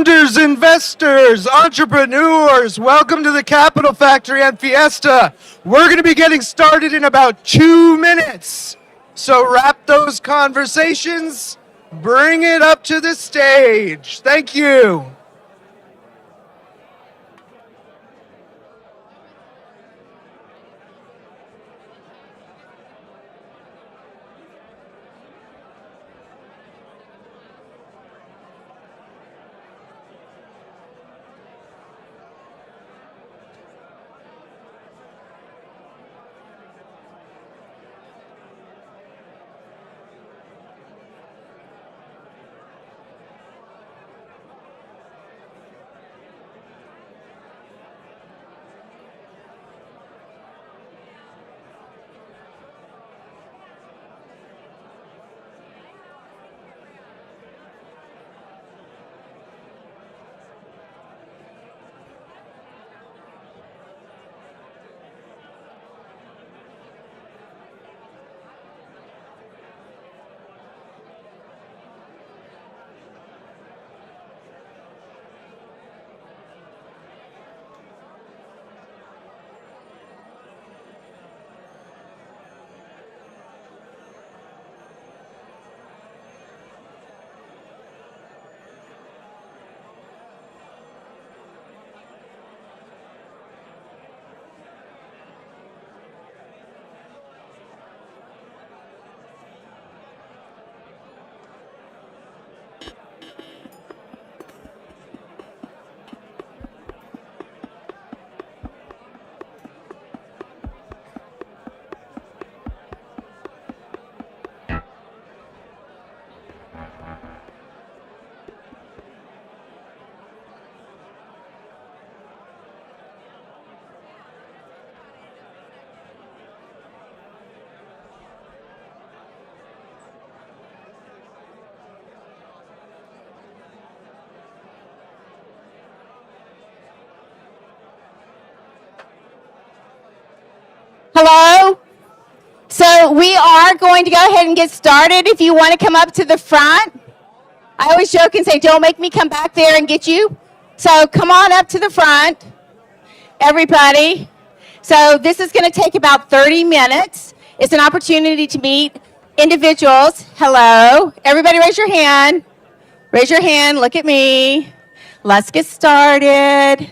Founders, investors, entrepreneurs, welcome to the Capital Factory and Fiesta. We're going to be getting started in about 2 minutes. So wrap those conversations, bring it up to the stage. Thank you. Hello? So we are going to go ahead and get started. If you want to come up to the front, I always joke and say, don't make me come back there and get you. So come on up to the front, everybody. So this is going to take about 30 minutes. It's an opportunity to meet individuals. Hello? Everybody raise your hand. Raise your hand. Look at me. Let's get started.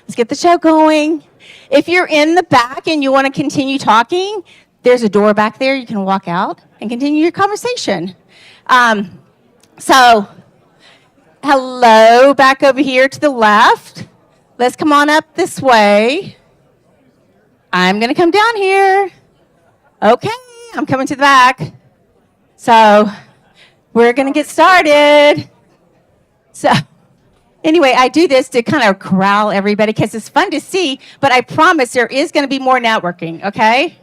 Let's get the show going. If you're in the back and you want to continue talking, there's a door back there. You can walk out and continue your conversation. So, hello, back over here to the left. Let's come on up this way. I'm going to come down here. Okay, I'm coming to the back. So, we're going to get started. So, anyway, I do this to kind of corral everybody because it's fun to see, but I promise there is going to be more networking, okay?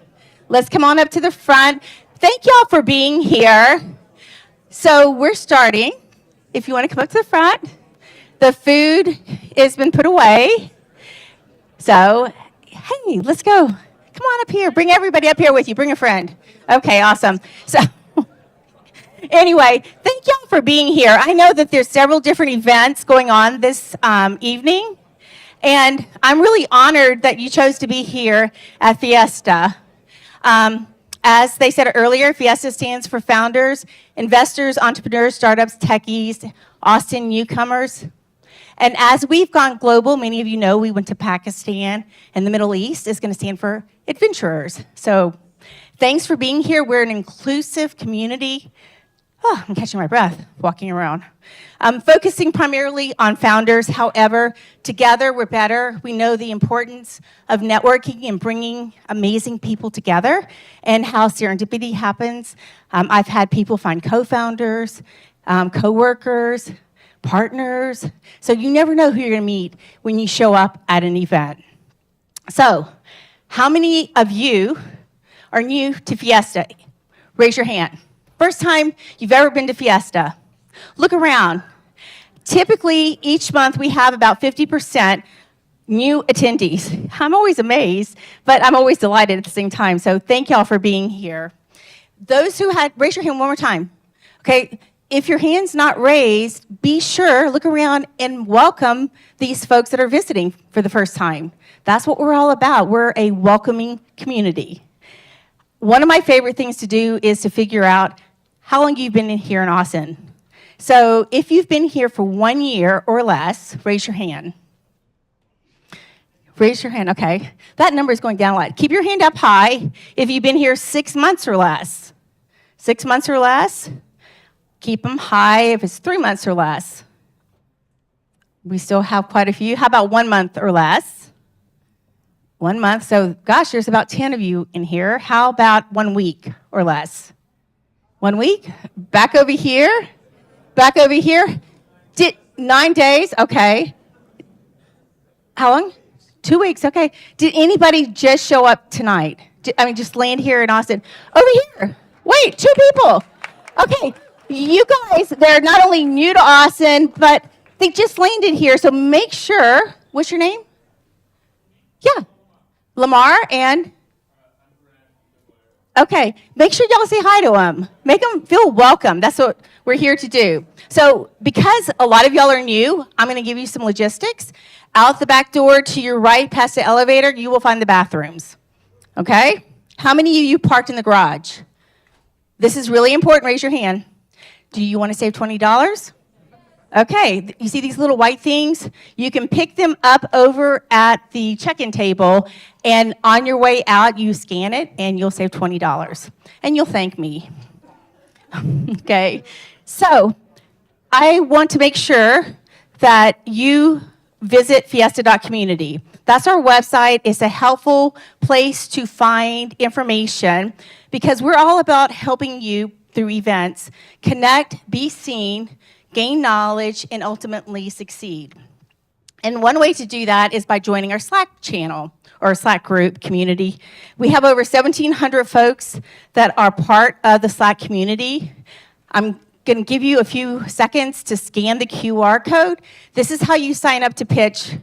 Let's come on up to the front. Thank y'all for being here. So we're starting. If you want to come up to the front, the food has been put away. So, hey, let's go. Come on up here. Bring everybody up here with you. Bring a friend. Okay, awesome. So, anyway, thank y'all for being here. I know that there's several different events going on this evening, and I'm really honored that you chose to be here at Fiesta. As they said earlier, Fiesta stands for founders, investors, entrepreneurs, startups, techies, Austin newcomers. And as we've gone global, many of you know we went to Pakistan, and the Middle East is going to stand for adventurers. So thanks for being here. We're an inclusive community. Oh, I'm catching my breath walking around. Focusing primarily on founders. However, together we're better. We know the importance of networking and bringing amazing people together and how serendipity happens. I've had people find co-founders, co-workers, partners. So you never know who you're going to meet when you show up at an event. So how many of you are new to Fiesta? Raise your hand. First time you've ever been to Fiesta. Look around. Typically, each month we have about 50% new attendees. I'm always amazed, but I'm always delighted at the same time. So thank y'all for being here. Those who had, raise your hand one more time. Okay, if your hand's not raised, be sure, look around and welcome these folks that are visiting for the first time. That's what we're all about. We're a welcoming community. One of my favorite things to do is to figure out how long you've been in here in Austin. So if you've been here for 1 year or less, raise your hand. Raise your hand, okay. That number is going down a lot. Keep your hand up high if you've been here 6 months or less. 6 months or less. Keep them high if it's 3 months or less. We still have quite a few. How about 1 month or less? 1 month. So, gosh, there's about 10 of you in here. How about 1 week or less? 1 week? Back over here. Back over here. 9 days? Okay. How long? 2 weeks. Okay. Did anybody just show up tonight? Just land here in Austin? Over here. Wait, 2 people. Okay. You guys, they're not only new to Austin, but they just landed here. So make sure, what's your name? Yeah. Lamar and? Okay. Make sure y'all say hi to them. Make them feel welcome. That's what we're here to do. So because a lot of y'all are new, I'm going to give you some logistics. Out the back door to your right, past the elevator, you will find the bathrooms. Okay? How many of you parked in the garage? This is really important. Raise your hand. Do you want to save $20? Okay, you see these little white things? You can pick them up over at the check-in table, and on your way out, you scan it, and you'll save $20. And you'll thank me. Okay, so I want to make sure that you visit F.I.E.S.T.A.community. That's our website. It's a helpful place to find information because we're all about helping you through events, connect, be seen, gain knowledge, and ultimately succeed. And one way to do that is by joining our Slack channel or Slack group community. We have over 1,700 folks that are part of the Slack community. I'm going to give you a few seconds to scan the QR code. This is how you sign up to pitch.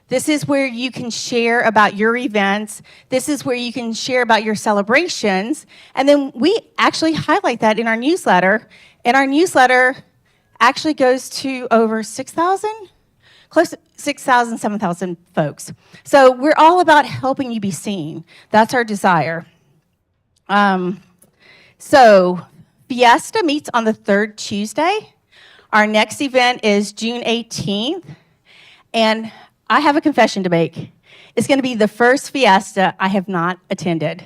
This is where you can share about your events. This is where you can share about your celebrations. And then we actually highlight that in our newsletter. And our newsletter actually goes to over 6,000, close to 6,000, 7,000 folks. So we're all about helping you be seen. That's our desire. So F.I.E.S.T.A meets on the 3rd Tuesday. Our next event is June 18th. And I have a confession to make. It's going to be the first F.I.E.S.T.A I have not attended.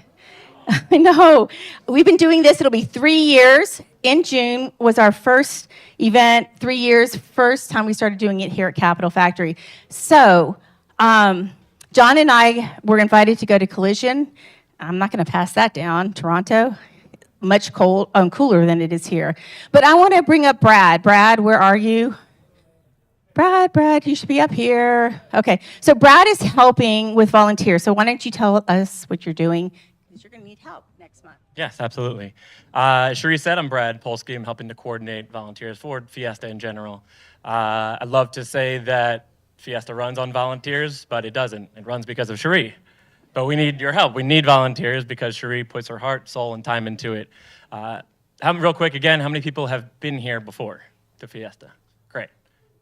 I know. We've been doing this. It'll be 3 years. In June was our first event, 3 years, first time we started doing it here at Capital Factory. So John and I were invited to go to Collision. I'm not going to pass that down. Toronto, much cooler than it is here. But I want to bring up Brad. Brad, where are you? Brad, you should be up here. Okay, so Brad is helping with volunteers. So why don't you tell us what you're doing? Because you're going to need help next month. Yes, absolutely. Cherie said, I'm Brad Polsky. I'm helping to coordinate volunteers for F.I.E.S.T.A in general. I'd love to say that F.I.E.S.T.A runs on volunteers, but it doesn't. It runs because of Cherie. But we need your help. We need volunteers because Cherie puts her heart, soul, and time into it. Real quick, again, how many people have been here before to F.I.E.S.T.A? Great.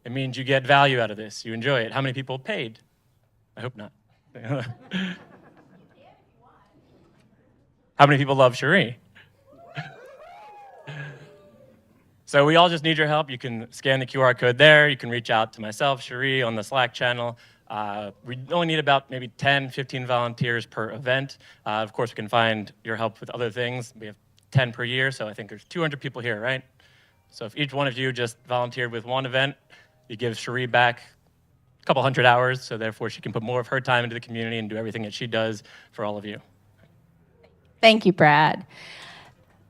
It means you get value out of this. You enjoy it. How many people paid? I hope not. How many people love Cherie? So we all just need your help. You can scan the QR code there. You can reach out to myself, Cherie, on the Slack channel. We only need about maybe 10, 15 volunteers per event. Of course, we can find your help with other things. We have 10 per year, so I think there's 200 people here, right? So if each one of you just volunteered with one event, you give Cherie back a couple hundred hours, so therefore she can put more of her time into the community and do everything that she does for all of you. Thank you, Brad.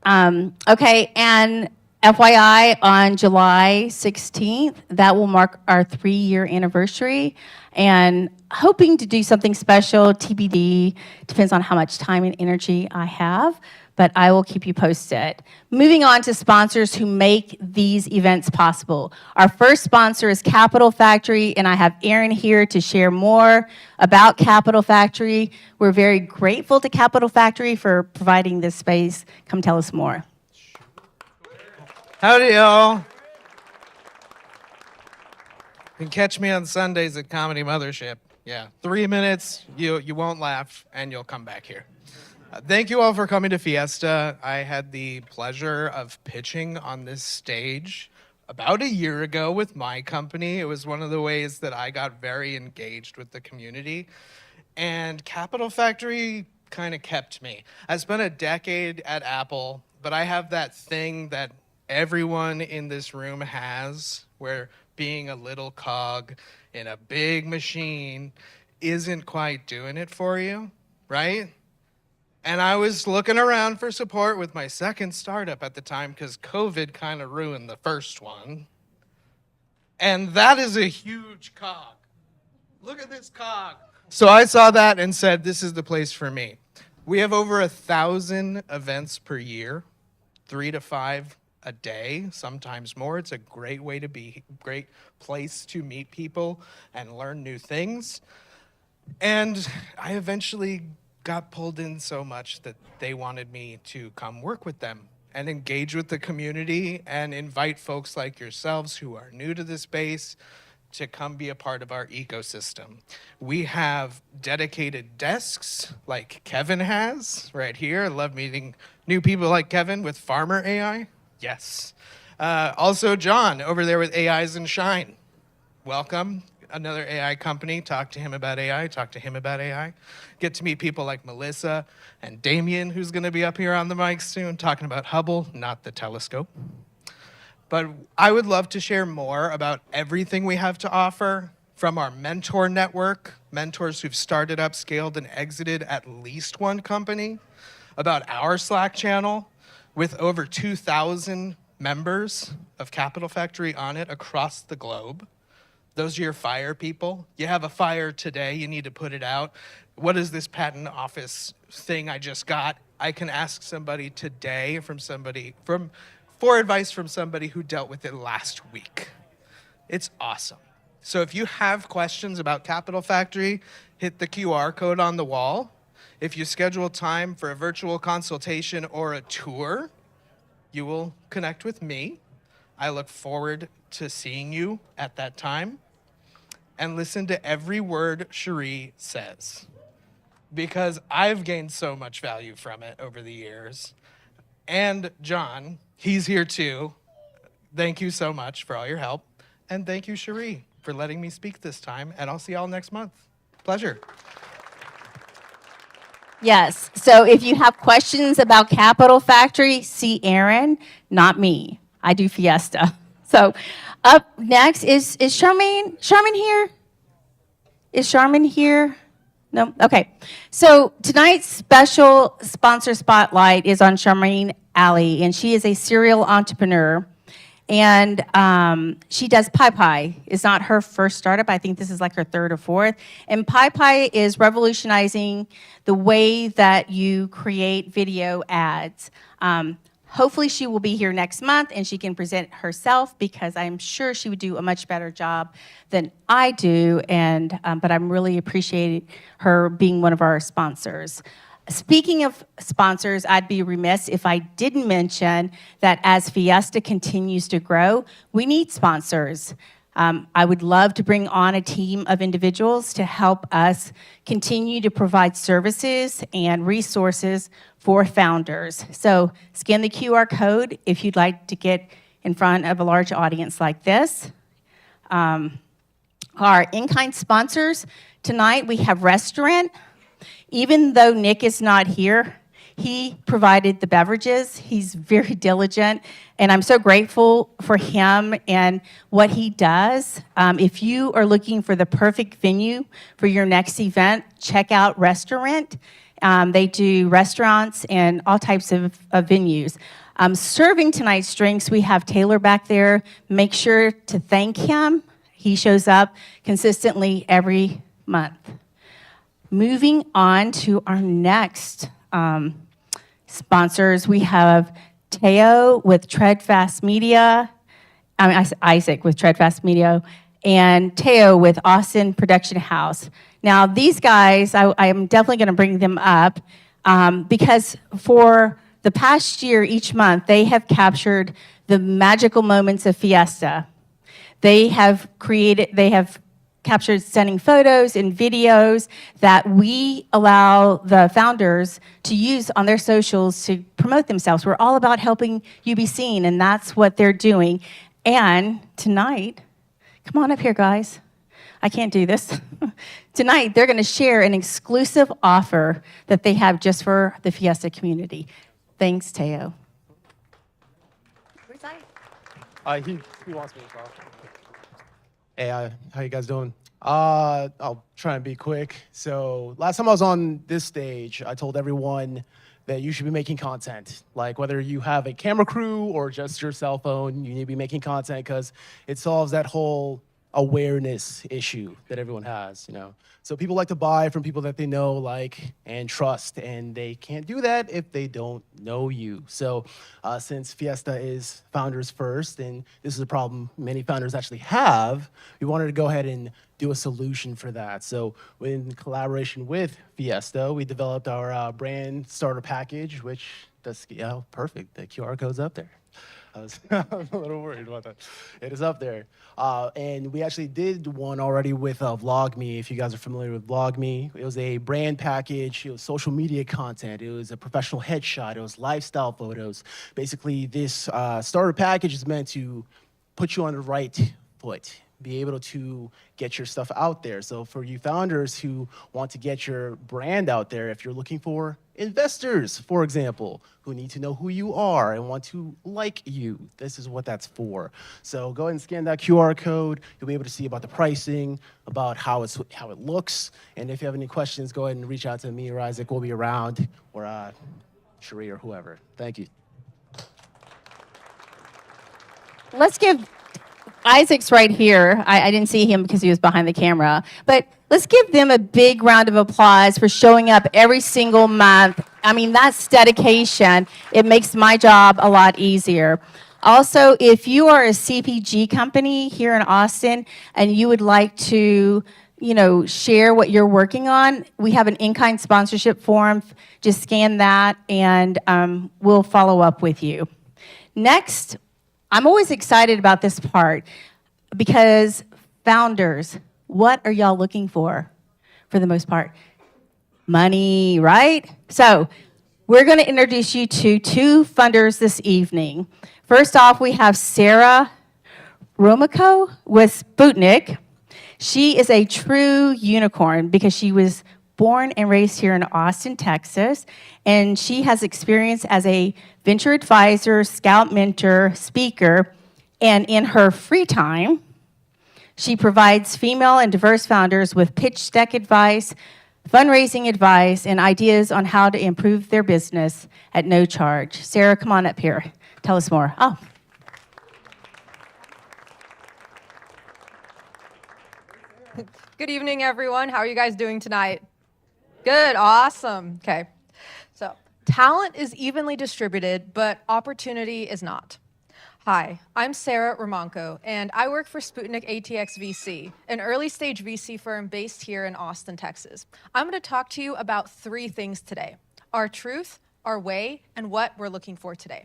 Okay, and FYI, on July 16th, that will mark our 3-year anniversary, and hoping to do something special, TBD, depends on how much time and energy I have, but I will keep you posted. Moving on to sponsors who make these events possible. Our first sponsor is Capital Factory, and I have Aaron here to share more about Capital Factory. We're very grateful to Capital Factory for providing this space. Come tell us more. Howdy, y'all. You can catch me on Sundays at Comedy Mothership. Yeah, 3 minutes, you won't laugh, and you'll come back here. Thank you all for coming to Fiesta. I had the pleasure of pitching on this stage about a year ago with my company. It was one of the ways that I got very engaged with the community. And Capital Factory kind of kept me. I spent a decade at Apple, but I have that thing that everyone in this room has, where being a little cog in a big machine isn't quite doing it for you, right? And I was looking around for support with my second startup at the time because COVID kind of ruined the first one. And that is a huge cog. Look at this cog. So I saw that and said, this is the place for me. We have over 1,000 events per year, 3 to 5 a day, sometimes more. It's a great way to be, great place to meet people and learn new things. And I eventually got pulled in so much that they wanted me to come work with them and engage with the community and invite folks like yourselves who are new to this space to come be a part of our ecosystem. We have dedicated desks like Kevin has right here. I love meeting new people like Kevin with Farmer AI. Yes. Also John over there with AIs and Shine. Welcome. Another AI company, talk to him about AI, talk to him about AI. Get to meet people like Melissa and Damien, who's gonna be up here on the mic soon, talking about Hubble, not the telescope. But I would love to share more about everything we have to offer, from our mentor network, mentors who've started up, scaled, and exited at least one company, about our Slack channel with over 2,000 members of Capital Factory on it across the globe. Those are your fire people. You have a fire today, you need to put it out. What is this patent office thing I just got? I can ask somebody today for advice from somebody who dealt with it last week. It's awesome. So if you have questions about Capital Factory, hit the QR code on the wall. If you schedule time for a virtual consultation or a tour, you will connect with me. I look forward to seeing you at that time, and listen to every word Cherie says, because I've gained so much value from it over the years. And John, he's here too. Thank you so much for all your help. And thank you, Cherie, for letting me speak this time. And I'll see y'all next month. Pleasure. Yes. So if you have questions about Capital Factory, see Aaron, not me. I do Fiesta. So up next is Charmaine. Charmaine here? Is Charmaine here? No? Okay. So tonight's special sponsor spotlight is on Charmaine Alley, and she is a serial entrepreneur. And she does Pi Pi. It's not her first startup. I think this is like her third or fourth. And Pi Pi is revolutionizing the way that you create video ads. Hopefully she will be here next month and she can present herself, because I'm sure she would do a much better job than I do. And but I'm really appreciating her being one of our sponsors. Speaking of sponsors, I'd be remiss if I didn't mention that as Fiesta continues to grow, we need sponsors. I would love to bring on a team of individuals to help us continue to provide services and resources for founders. So scan the QR code if you'd like to get in front of a large audience like this. Our in-kind sponsors tonight, we have Restaurant. Even though Nick is not here, he provided the beverages. He's very diligent, and I'm so grateful for him and what he does. If you are looking for the perfect venue for your next event, check out Restaurant. They do restaurants and all types of venues. Serving tonight's drinks, we have Taylor back there. Make sure to thank him. He shows up consistently every month. Moving on to our next sponsors, we have Teo with Treadfast Media, Isaac with Treadfast Media, and Teo with Austin Production House. Now, these guys, I am definitely going to bring them up because for the past year, each month, they have captured the magical moments of Fiesta. They have captured stunning photos and videos that we allow the founders to use on their socials to promote themselves. We're all about helping you be seen, and that's what they're doing. And tonight, come on up here, guys. I can't do this. Tonight, they're going to share an exclusive offer that they have just for the Fiesta community. Thanks, Teo. Where's I? He wants me to talk. Hey, how you guys doing? I'll try and be quick. So last time I was on this stage, I told everyone that you should be making content. Like whether you have a camera crew or just your cell phone, you need to be making content because it solves that whole awareness issue that everyone has, you know. So people like to buy from people that they know, like, and trust, and they can't do that if they don't know you. So since Fiesta is founders first, and this is a problem many founders actually have, we wanted to go ahead and do a solution for that. So in collaboration with Fiesta, we developed our brand starter package, which does, perfect, the QR code's up there. I'm a little worried about that. It is up there. And we actually did one already with VlogMe, if you guys are familiar with VlogMe. It was a brand package. It was social media content. It was a professional headshot. It was lifestyle photos. Basically, this starter package is meant to put you on the right foot, be able to get your stuff out there. So for you founders who want to get your brand out there, if you're looking for investors, for example, who need to know who you are and want to like you, this is what that's for. So go ahead and scan that QR code. You'll be able to see about the pricing, about how it looks. And if you have any questions, go ahead and reach out to me or Isaac. We'll be around, or Cherie or whoever. Thank you. Let's give Isaac's right here. I didn't see him because he was behind the camera. But let's give them a big round of applause for showing up every single month. I mean, that's dedication. It makes my job a lot easier. Also, if you are a CPG company here in Austin and you would like to, share what you're working on, we have an in-kind sponsorship form. Just scan that and we'll follow up with you. Next, I'm always excited about this part because founders, what are y'all looking for the most part? Money, right? So we're going to introduce you to two funders this evening. First off, we have Sarah Romico with Sputnik. She is a true unicorn because she was born and raised here in Austin, Texas, and she has experience as a venture advisor, scout mentor, speaker, and in her free time, she provides female and diverse founders with pitch deck advice, fundraising advice, and ideas on how to improve their business at no charge. Sarah, come on up here. Tell us more. Oh. Good evening, everyone. How are you guys doing tonight? Good, awesome. Okay, so talent is evenly distributed, but opportunity is not. Hi, I'm Sarah Romanco, and I work for Sputnik ATX VC, an early-stage VC firm based here in Austin, Texas. I'm going to talk to you about three things today: our truth, our way, and what we're looking for today.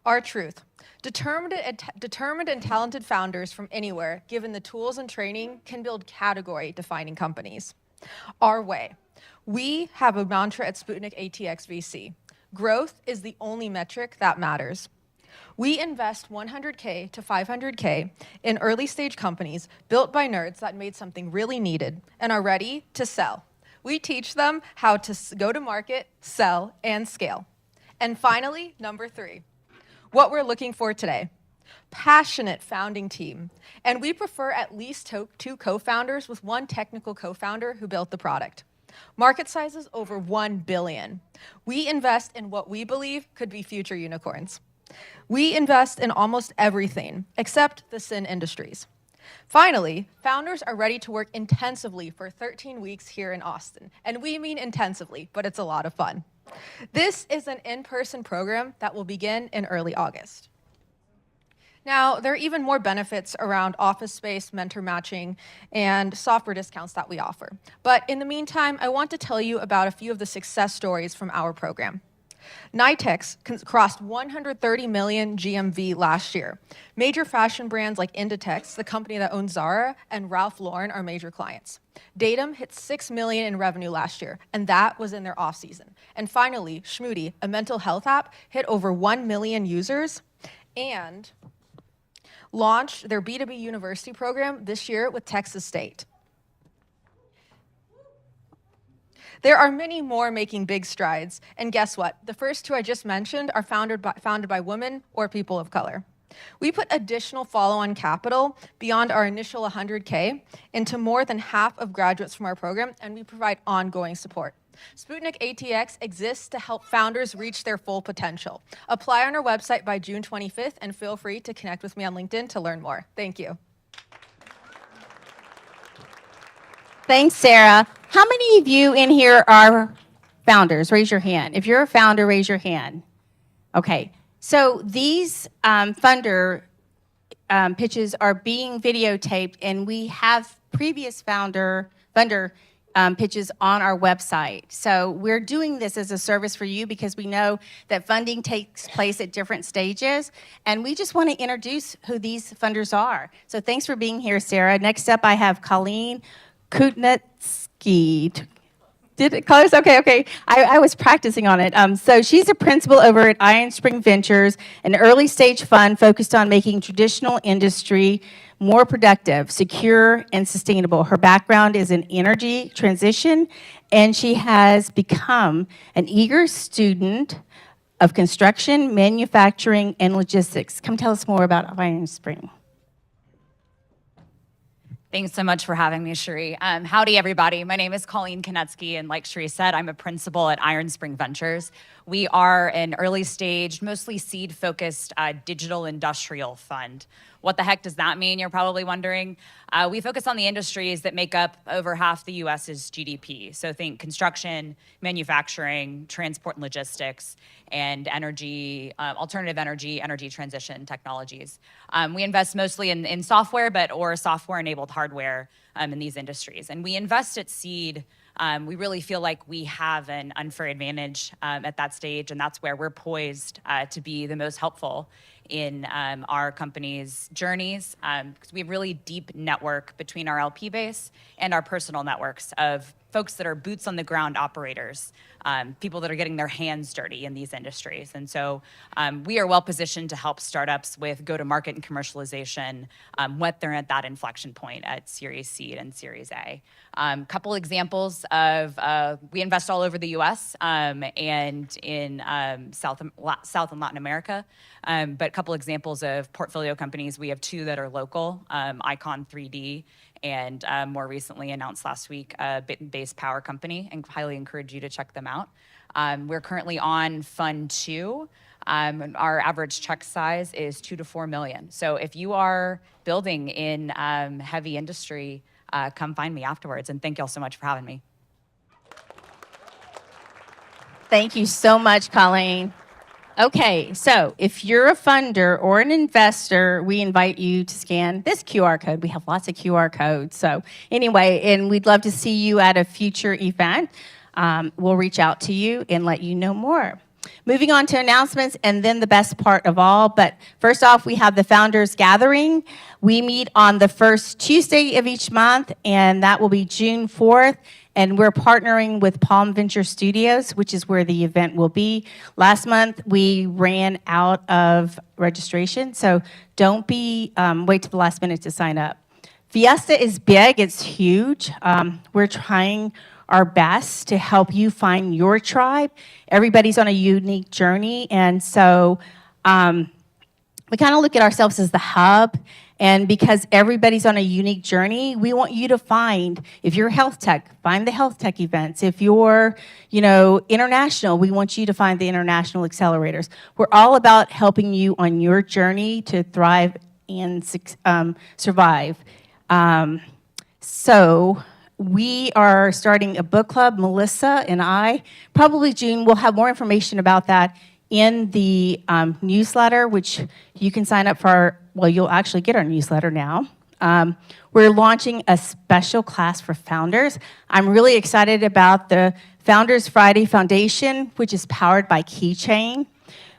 Our truth. Determined and talented founders from anywhere, given the tools and training, can build category-defining companies. Our way. We have a mantra at Sputnik ATX VC. Growth is the only metric that matters. We invest $100K to $500K in early-stage companies built by nerds that made something really needed and are ready to sell. We teach them how to go to market, sell, and scale. And finally, number three, what we're looking for today. Passionate founding team. And we prefer at least two co-founders with one technical co-founder who built the product. Market sizes over 1 billion. We invest in what we believe could be future unicorns. We invest in almost everything except the sin industries. Finally, founders are ready to work intensively for 13 weeks here in Austin. And we mean intensively, but it's a lot of fun. This is an in-person program that will begin in early August. Now, there are even more benefits around office space, mentor matching, and software discounts that we offer. But in the meantime, I want to tell you about a few of the success stories from our program. Nitex crossed 130 million GMV last year. Major fashion brands like Inditex, the company that owns Zara, and Ralph Lauren are major clients. Datum hit 6 million in revenue last year, and that was in their off season. And finally, Schmoody, a mental health app, hit over 1 million users and launched their B2B university program this year with Texas State. There are many more making big strides, and guess what? The first two I just mentioned are founded by women or people of color. We put additional follow-on capital beyond our initial 100K into more than half of graduates from our program, and we provide ongoing support. Sputnik ATX exists to help founders reach their full potential. Apply on our website by June 25th, and feel free to connect with me on LinkedIn to learn more. Thank you. Thanks, Sarah. How many of you in here are founders? Raise your hand. If you're a founder, raise your hand. Okay. So these funder pitches are being videotaped, and we have previous funder pitches on our website. So we're doing this as a service for you because we know that funding takes place at different stages, and we just want to introduce who these funders are. So thanks for being here, Sarah. Next up, I have Colleen Kutnetsky. Did it colors? Okay. I was practicing on it. So she's a principal over at Iron Spring Ventures, an early stage fund focused on making traditional industry more productive, secure, and sustainable. Her background is in energy transition, and she has become an eager student of construction, manufacturing, and logistics. Come tell us more about Iron Spring. Thanks so much for having me, Cherie. Howdy, everybody. My name is Colleen Konetsky, and like Cherie said, I'm a principal at Iron Spring Ventures. We are an early stage, mostly seed-focused digital industrial fund. What the heck does that mean, you're probably wondering? We focus on the industries that make up over half the U.S.'s GDP. So think construction, manufacturing, transport and logistics, and energy, alternative energy transition technologies. We invest mostly in software, or software-enabled hardware in these industries. And we invest at seed. We really feel like we have an unfair advantage at that stage, and that's where we're poised to be the most helpful in our company's journeys, because we have really deep network between our LP base and our personal networks of folks that are boots on the ground operators, people that are getting their hands dirty in these industries. And so we are well positioned to help startups with go-to-market and commercialization when they're at that inflection point at Series Seed and Series A. Couple examples of, we invest all over the US and in South and Latin America, but a couple examples of portfolio companies. We have two that are local, Icon 3D, and more recently announced last week, Bit-Based Power Company, and highly encourage you to check them out. We're currently on Fund 2. Our average check size is $2 to $4 million. So if you are building in heavy industry, come find me afterwards, and thank y'all so much for having me. Thank you so much, Colleen. Okay, so if you're a funder or an investor, we invite you to scan this QR code. We have lots of QR codes. So anyway, and we'd love to see you at a future event. We'll reach out to you and let you know more. Moving on to announcements, and then the best part of all. But first off, we have the Founders Gathering. We meet on the first Tuesday of each month, and that will be June 4th. And we're partnering with Palm Venture Studios, which is where the event will be. Last month, we ran out of registration, so don't wait till the last minute to sign up. F.I.E.S.T.A is big, it's huge. We're trying our best to help you find your tribe. Everybody's on a unique journey, and so we kind of look at ourselves as the hub. And because everybody's on a unique journey, we want you to find, if you're health tech, find the health tech events. If you're, international, we want you to find the international accelerators. We're all about helping you on your journey to thrive and survive. So we are starting a book club, Melissa and I. Probably June, we'll have more information about that in the newsletter, which you can sign up for. You'll actually get our newsletter now. We're launching a special class for founders. I'm really excited about the Founders Friday Foundation, which is powered by Keychain,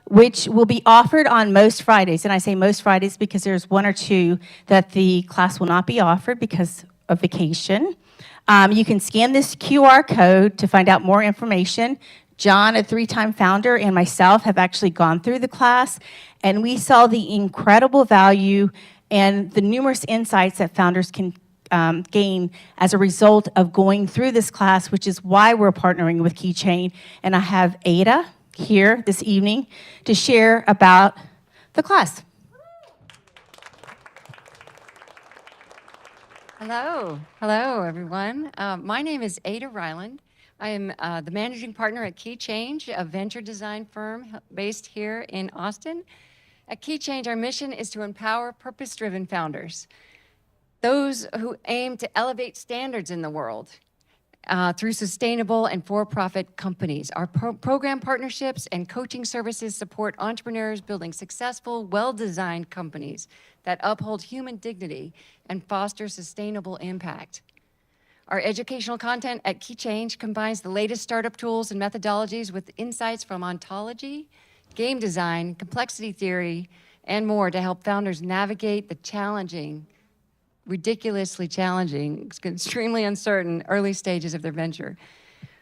which will be offered on most Fridays. And I say most Fridays because there's one or two that the class will not be offered because of vacation. You can scan this QR code to find out more information. John, a 3-time founder, and myself have actually gone through the class, and we saw the incredible value and the numerous insights that founders can gain as a result of going through this class, which is why we're partnering with Keychain. And I have Ada here this evening to share about the class. Hello, everyone. My name is Ada Ryland. I am the managing partner at Keychange, a venture design firm based here in Austin. At Keychange, our mission is to empower purpose-driven founders, those who aim to elevate standards in the world through sustainable and for-profit companies. Our program partnerships and coaching services support entrepreneurs building successful, well-designed companies that uphold human dignity and foster sustainable impact. Our educational content at Keychange combines the latest startup tools and methodologies with insights from ontology, game design, complexity theory, and more to help founders navigate the challenging, ridiculously challenging, extremely uncertain early stages of their venture.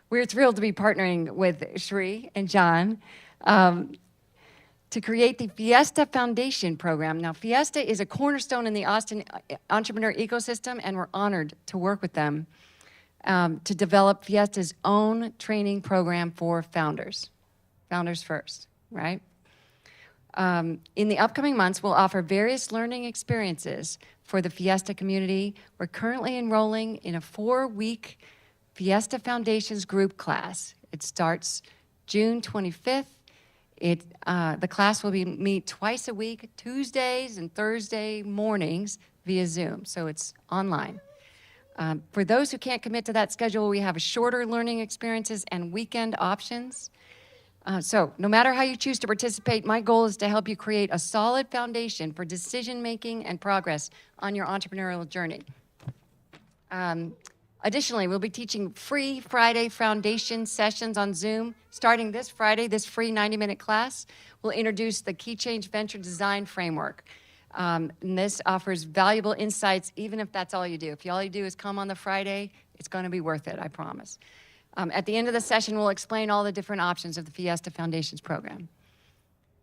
We're thrilled to be partnering with Shri and John to create the F.I.E.S.T.A Foundation program. Now, F.I.E.S.T.A is a cornerstone in the Austin entrepreneur ecosystem, and we're honored to work with them to develop F.I.E.S.T.A's own training program for founders. Founders first, right? In the upcoming months, we'll offer various learning experiences for the F.I.E.S.T.A community. We're currently enrolling in a 4-week F.I.E.S.T.A Foundations group class. It starts June 25th. The class will meet twice a week, Tuesdays and Thursday mornings via Zoom, so it's online. For those who can't commit to that schedule, we have shorter learning experiences and weekend options. So no matter how you choose to participate, my goal is to help you create a solid foundation for decision-making and progress on your entrepreneurial journey. Additionally, we'll be teaching free Friday foundation sessions on Zoom. Starting this Friday, this free 90-minute class will introduce the Keychange Venture Design Framework. And this offers valuable insights, even if that's all you do. If all you do is come on the Friday, it's going to be worth it, I promise. At the end of the session, we'll explain all the different options of the F.I.E.S.T.A Foundations program.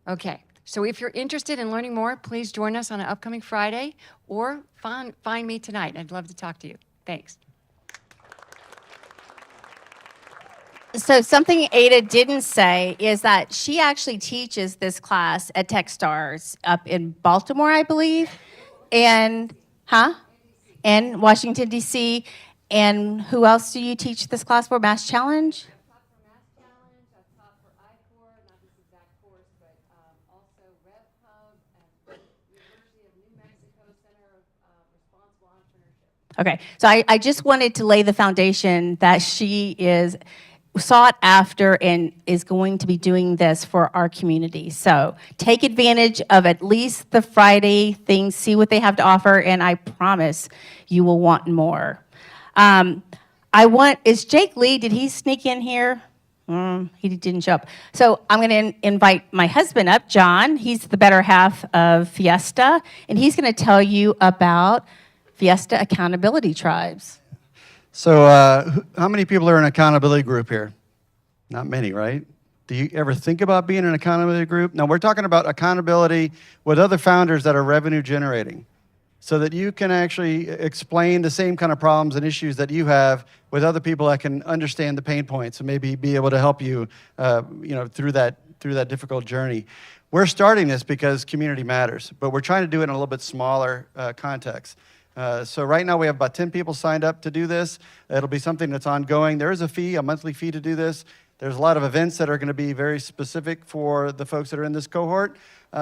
Okay, so if you're interested in learning more, please join us on an upcoming Friday or find me tonight. I'd love to talk to you. Thanks. So something Ada didn't say is that she actually teaches this class at Techstars up in Baltimore, I believe, and and Washington, D.C. And who else do you teach this class for? Mass Challenge? I've taught for Mass Challenge, I've taught for I-Corps, not this exact course, but also RevHub and University of New Mexico Center of Responsible Entrepreneurship. Okay, so I just wanted to lay the foundation that she is sought after and is going to be doing this for our community. So take advantage of at least the Friday things, see what they have to offer, and I promise you will want more. Is Jake Lee, did he sneak in here? He didn't show up. So I'm going to invite my husband up, John. He's the better half of F.I.E.S.T.A, and he's going to tell you about F.I.E.S.T.A accountability tribes. So how many people are in an accountability group here? Not many, right? Do you ever think about being in an accountability group? No, we're talking about accountability with other founders that are revenue generating so that you can actually explain the same kind of problems and issues that you have with other people that can understand the pain points and maybe be able to help you, through that difficult journey. We're starting this because community matters, but we're trying to do it in a little bit smaller context. So right now we have about 10 people signed up to do this. It'll be something that's ongoing. There is a fee, a monthly fee to do this. There's a lot of events that are going to be very specific for the folks that are in this cohort.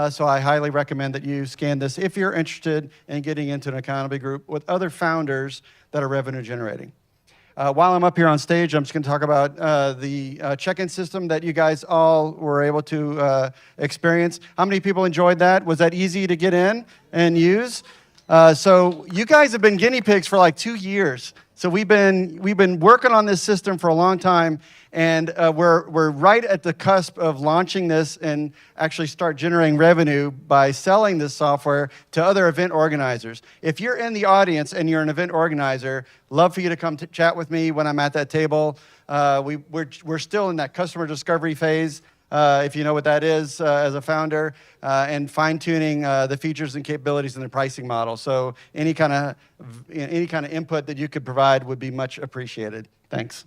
So I highly recommend that you scan this if you're interested in getting into an accountability group with other founders that are revenue generating. While I'm up here on stage, I'm just going to talk about the check-in system that you guys all were able to experience. How many people enjoyed that? Was that easy to get in and use? So you guys have been guinea pigs for like 2 years. So we've been working on this system for a long time, and we're right at the cusp of launching this and actually start generating revenue by selling this software to other event organizers. If you're in the audience and you're an event organizer, love for you to come chat with me when I'm at that table. We're still in that customer discovery phase. If you know what that is as a founder, and fine-tuning the features and capabilities in the pricing model. So any kind of input that you could provide would be much appreciated. Thanks.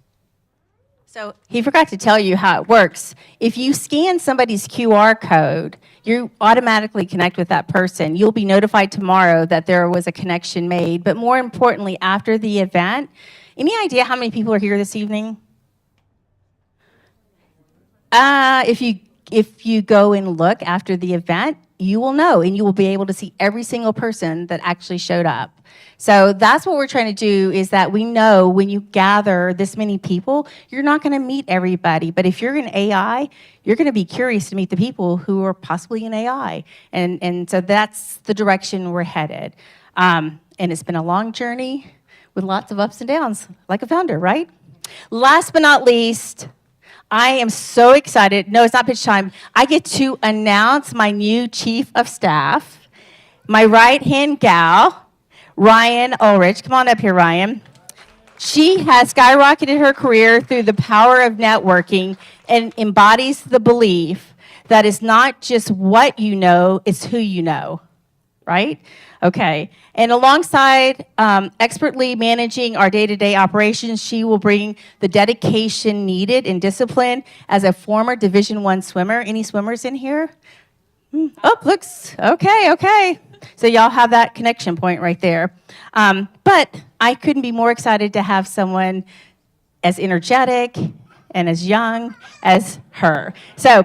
So he forgot to tell you how it works. If you scan somebody's QR code, you automatically connect with that person. You'll be notified tomorrow that there was a connection made. But more importantly, after the event, any idea how many people are here this evening? If you go and look after the event, you will know, and you will be able to see every single person that actually showed up. So that's what we're trying to do, is that we know when you gather this many people, you're not going to meet everybody. But if you're in AI, you're going to be curious to meet the people who are possibly in AI. And so that's the direction we're headed. And it's been a long journey with lots of ups and downs, like a founder, right? Last but not least, I am so excited. No, it's not pitch time. I get to announce my new chief of staff, my right-hand gal, Ryan Ulrich. Come on up here, Ryan. She has skyrocketed her career through the power of networking and embodies the belief that it's not just what you know, it's who you know, right? Okay. And alongside expertly managing our day-to-day operations, she will bring the dedication needed and discipline as a former Division I swimmer. Any swimmers in here? Oh, looks okay. So y'all have that connection point right there. But I couldn't be more excited to have someone as energetic and as young as her. So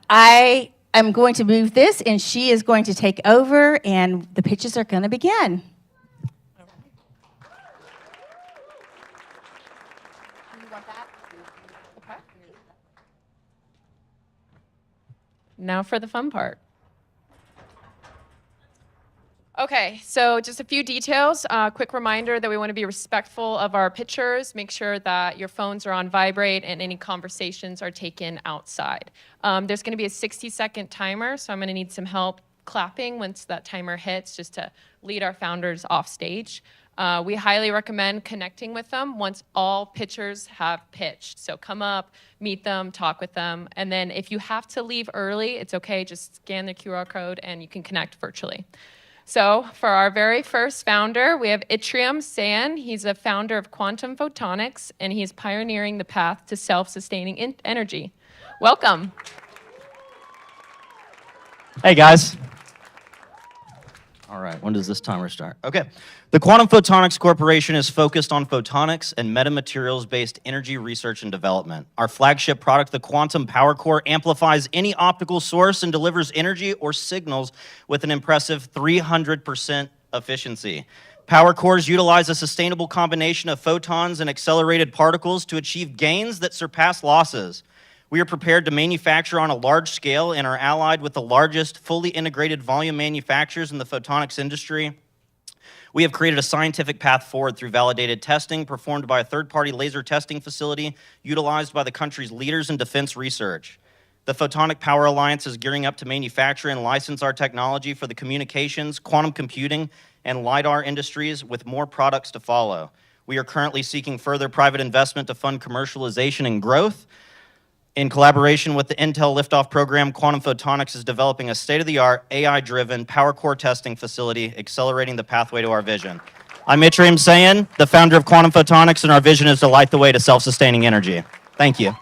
I'm going to move this, and she is going to take over, and the pitches are going to begin. Now for the fun part. Okay, so just a few details. Quick reminder that we want to be respectful of our pitchers. Make sure that your phones are on vibrate and any conversations are taken outside. There's going to be a 60-second timer, so I'm going to need some help clapping once that timer hits, just to lead our founders off stage. We highly recommend connecting with them once all pitchers have pitched. So come up, meet them, talk with them, and then if you have to leave early, it's okay, just scan the QR code and you can connect virtually. So for our very first founder, we have Itriam San. He's a founder of Quantum Photonics, and he's pioneering the path to self-sustaining energy. Welcome. Hey, guys. All right, when does this timer start? Okay. The Quantum Photonics Corporation is focused on photonics and metamaterials-based energy research and development. Our flagship product, the Quantum Power Core, amplifies any optical source and delivers energy or signals with an impressive 300% efficiency. Power cores utilize a sustainable combination of photons and accelerated particles to achieve gains that surpass losses. We are prepared to manufacture on a large scale and are allied with the largest fully integrated volume manufacturers in the photonics industry. We have created a scientific path forward through validated testing performed by a third-party laser testing facility utilized by the country's leaders in defense research. The Photonic Power Alliance is gearing up to manufacture and license our technology for the communications, quantum computing, and LiDAR industries, with more products to follow. We are currently seeking further private investment to fund commercialization and growth. In collaboration with the Intel Liftoff program, Quantum Photonics is developing a state-of-the-art, AI-driven power core testing facility, accelerating the pathway to our vision. I'm Itriam Sayan, the founder of Quantum Photonics, and our vision is to light the way to self-sustaining energy. Thank you.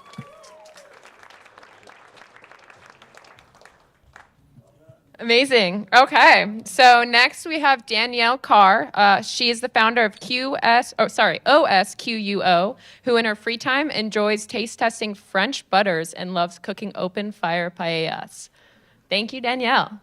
Amazing. Okay, so next we have Danielle Carr. She is the founder of OSQUO, who in her free time enjoys taste testing French butters and loves cooking open fire paellas. Thank you, Danielle.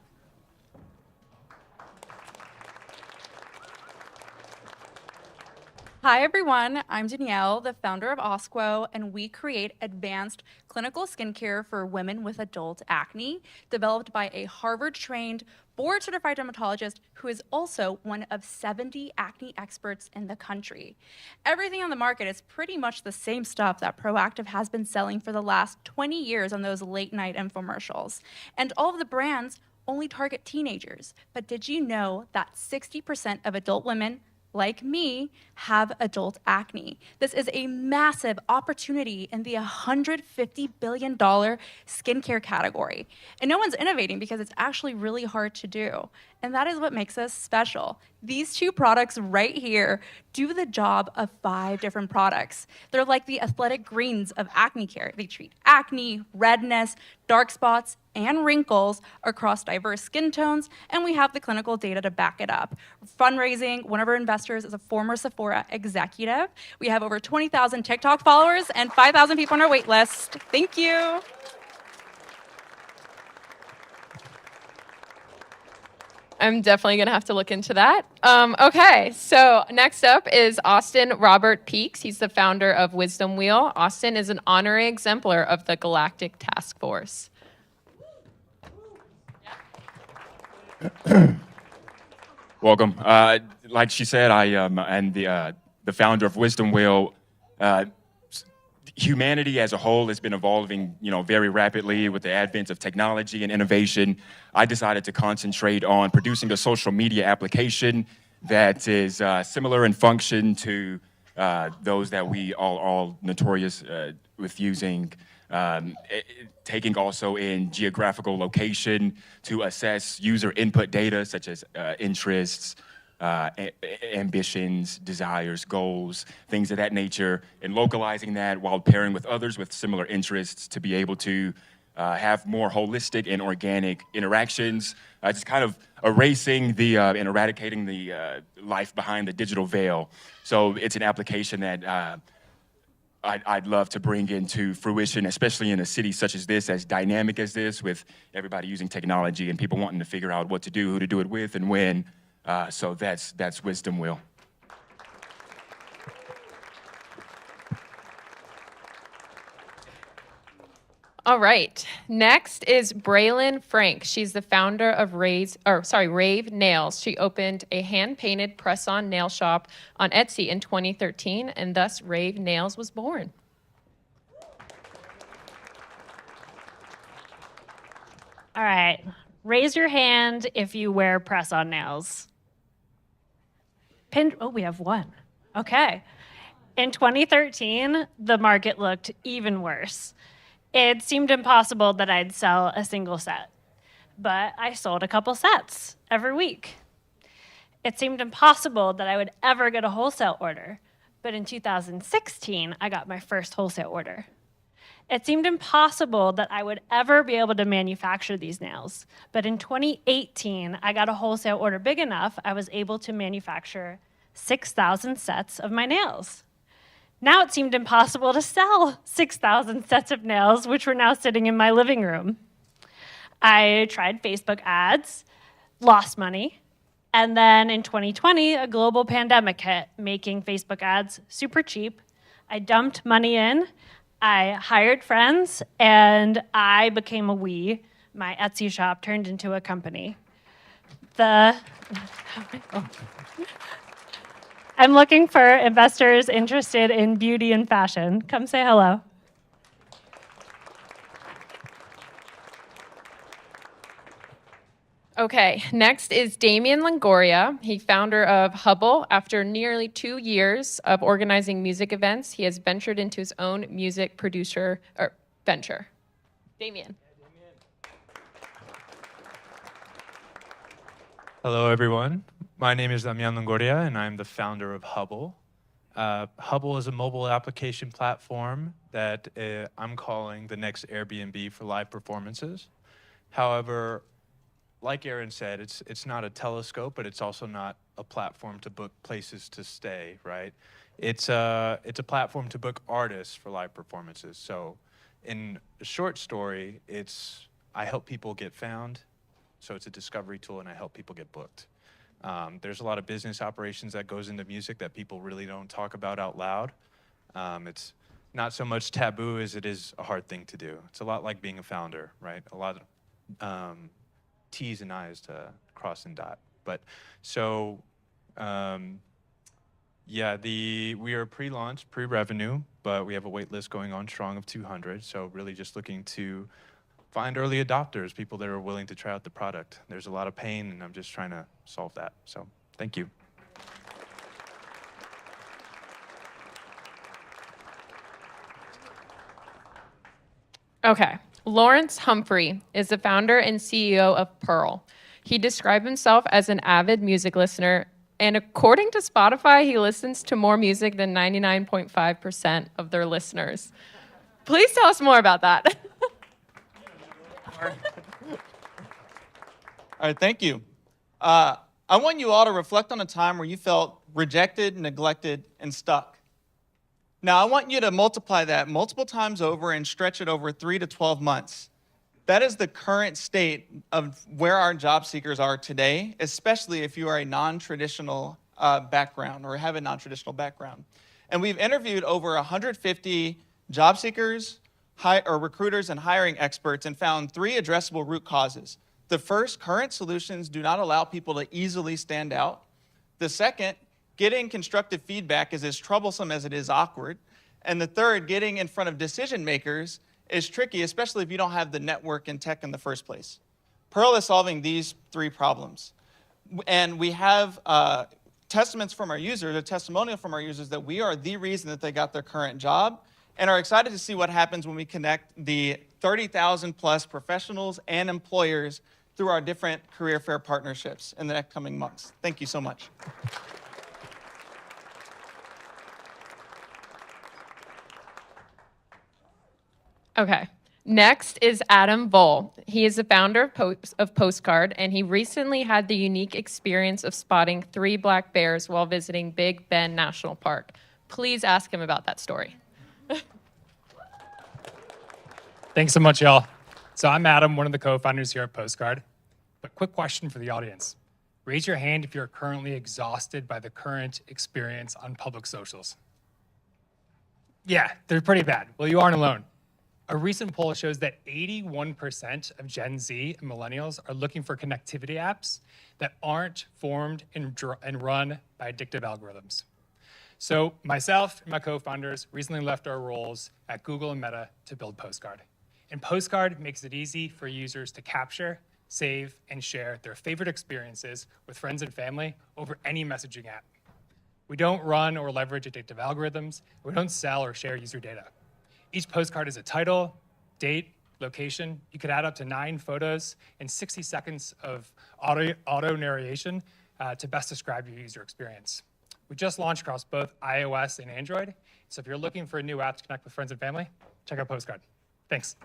Hi, everyone. I'm Danielle, the founder of Osquo, and we create advanced clinical skincare for women with adult acne, developed by a Harvard-trained, board-certified dermatologist who is also one of 70 acne experts in the country. Everything on the market is pretty much the same stuff that Proactive has been selling for the last 20 years on those late-night infomercials. And all of the brands only target teenagers. But did you know that 60% of adult women like me, have adult acne? This is a massive opportunity in the $150 billion skincare category. And no one's innovating because it's actually really hard to do. And that is what makes us special. These two products right here do the job of 5 different products. They're like the athletic greens of acne care. They treat acne, redness, dark spots, and wrinkles across diverse skin tones, and we have the clinical data to back it up. Fundraising, one of our investors is a former Sephora executive. We have over 20,000 TikTok followers and 5,000 people on our wait list. Thank you. I'm definitely going to have to look into that. Okay, so next up is Austin Robert Peaks. He's the founder of Wisdom Wheel. Austin is an honorary exemplar of the Galactic Task Force. Welcome. Like she said, I am the founder of Wisdom Wheel. Humanity as a whole has been evolving, very rapidly with the advent of technology and innovation. I decided to concentrate on producing a social media application that is similar in function to those that we all notorious with using. Taking also in geographical location to assess user input data such as interests, ambitions, desires, goals, things of that nature, and localizing that while pairing with others with similar interests to be able to have more holistic and organic interactions, just kind of erasing and eradicating the life behind the digital veil. So it's an application that I'd love to bring into fruition, especially in a city such as this, as dynamic as this, with everybody using technology and people wanting to figure out what to do, who to do it with, and when. So that's Wisdom Wheel. All right. Next is Braylon Frank. She's the founder of Rave Nails. She opened a hand-painted press-on nail shop on Etsy in 2013, and thus Rave Nails was born. All right. Raise your hand if you wear press-on nails. We have one. Okay. In 2013, the market looked even worse. It seemed impossible that I'd sell a single set, but I sold a couple sets every week. It seemed impossible that I would ever get a wholesale order, but in 2016, I got my first wholesale order. It seemed impossible that I would ever be able to manufacture these nails, but in 2018, I got a wholesale order big enough I was able to manufacture 6,000 sets of my nails. Now it seemed impossible to sell 6,000 sets of nails, which were now sitting in my living room. I tried Facebook ads, lost money, and then in 2020, a global pandemic hit, making Facebook ads super cheap. I dumped money in, I hired friends, and I became a we. My Etsy shop turned into a company. I'm looking for investors interested in beauty and fashion. Come say hello. Okay, next is Damian Longoria. He's founder of Hubble. After nearly 2 years of organizing music events, he has ventured into his own music producer venture. Damian. Hello, everyone. My name is Damian Longoria, and I'm the founder of Hubble. Hubble is a mobile application platform that I'm calling the next Airbnb for live performances. However, like Aaron said, it's not a telescope, but it's also not a platform to book places to stay, right? It's a platform to book artists for live performances. So in a short story, I help people get found. So it's a discovery tool, and I help people get booked. There's a lot of business operations that goes into music that people really don't talk about out loud. It's not so much taboo as it is a hard thing to do. It's a lot like being a founder, right? A lot of T's and I's to cross and dot. But so, yeah, we are pre-launch, pre-revenue, but we have a wait list going on strong of 200. So really just looking to find early adopters, people that are willing to try out the product. There's a lot of pain, and I'm just trying to solve that. So thank you. Okay. Lawrence Humphrey is the founder and CEO of Pearl. He described himself as an avid music listener, and according to Spotify, he listens to more music than 99.5% of their listeners. Please tell us more about that. All right, thank you. I want you all to reflect on a time where you felt rejected, neglected, and stuck. Now, I want you to multiply that multiple times over and stretch it over 3 to 12 months. That is the current state of where our job seekers are today, especially if you are a non-traditional background or have a non-traditional background. And we've interviewed over 150 job seekers, or recruiters and hiring experts and found 3 addressable root causes. The first, current solutions do not allow people to easily stand out. The second, getting constructive feedback is as troublesome as it is awkward. And the third, getting in front of decision makers is tricky, especially if you don't have the network and tech in the first place. Pearl is solving these 3 problems. And we have testaments from our users, a testimonial from our users that we are the reason that they got their current job, and are excited to see what happens when we connect the 30,000 plus professionals and employers through our different career fair partnerships in the next coming months. Thank you so much. Okay. Next is Adam Voll. He is the founder of Postcard, and he recently had the unique experience of spotting 3 black bears while visiting Big Bend National Park. Please ask him about that story. Thanks so much, y'all. So I'm Adam, one of the co-founders here at Postcard. But quick question for the audience. Raise your hand if you're currently exhausted by the current experience on public socials. Yeah, they're pretty bad. Well, you aren't alone. A recent poll shows that 81% of Gen Z and millennials are looking for connectivity apps that aren't formed and run by addictive algorithms. So myself and my co-founders recently left our roles at Google and Meta to build Postcard. And Postcard makes it easy for users to capture, save, and share their favorite experiences with friends and family over any messaging app. We don't run or leverage addictive algorithms. We don't sell or share user data. Each postcard is a title, date, location. You could add up to 9 photos and 60 seconds of auto narration to best describe your user experience. We just launched across both iOS and Android. So if you're looking for a new app to connect with friends and family, check out Postcard. Thanks.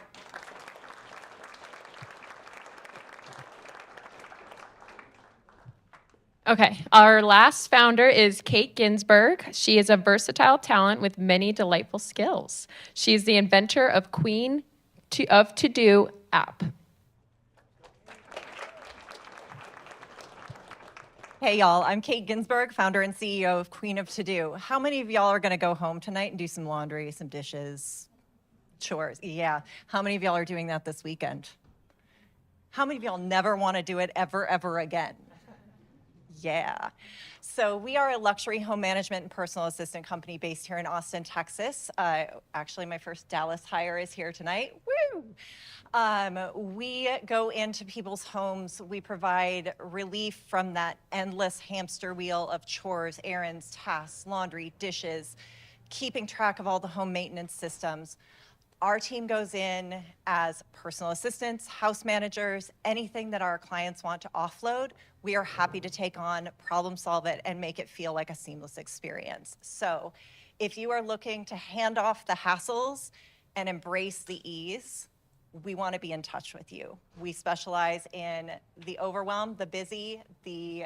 Okay, our last founder is Kate Ginsburg. She is a versatile talent with many delightful skills. She is the inventor of To-Do app. Hey y'all, I'm Kate Ginsburg, founder and CEO of Queen of To-Do. How many of y'all are gonna go home tonight and do some laundry, some dishes, chores? Yeah. How many of y'all are doing that this weekend? How many of y'all never wanna do it ever again? Yeah. So we are a luxury home management and personal assistant company based here in Austin, Texas. Actually, my first Dallas hire is here tonight. Woo! We go into people's homes. We provide relief from that endless hamster wheel of chores, errands, tasks, laundry, dishes, keeping track of all the home maintenance systems. Our team goes in as personal assistants, house managers, anything that our clients want to offload, we are happy to take on, problem solve it, and make it feel like a seamless experience. So if you are looking to hand off the hassles and embrace the ease, we want to be in touch with you. We specialize in the overwhelmed, the busy, the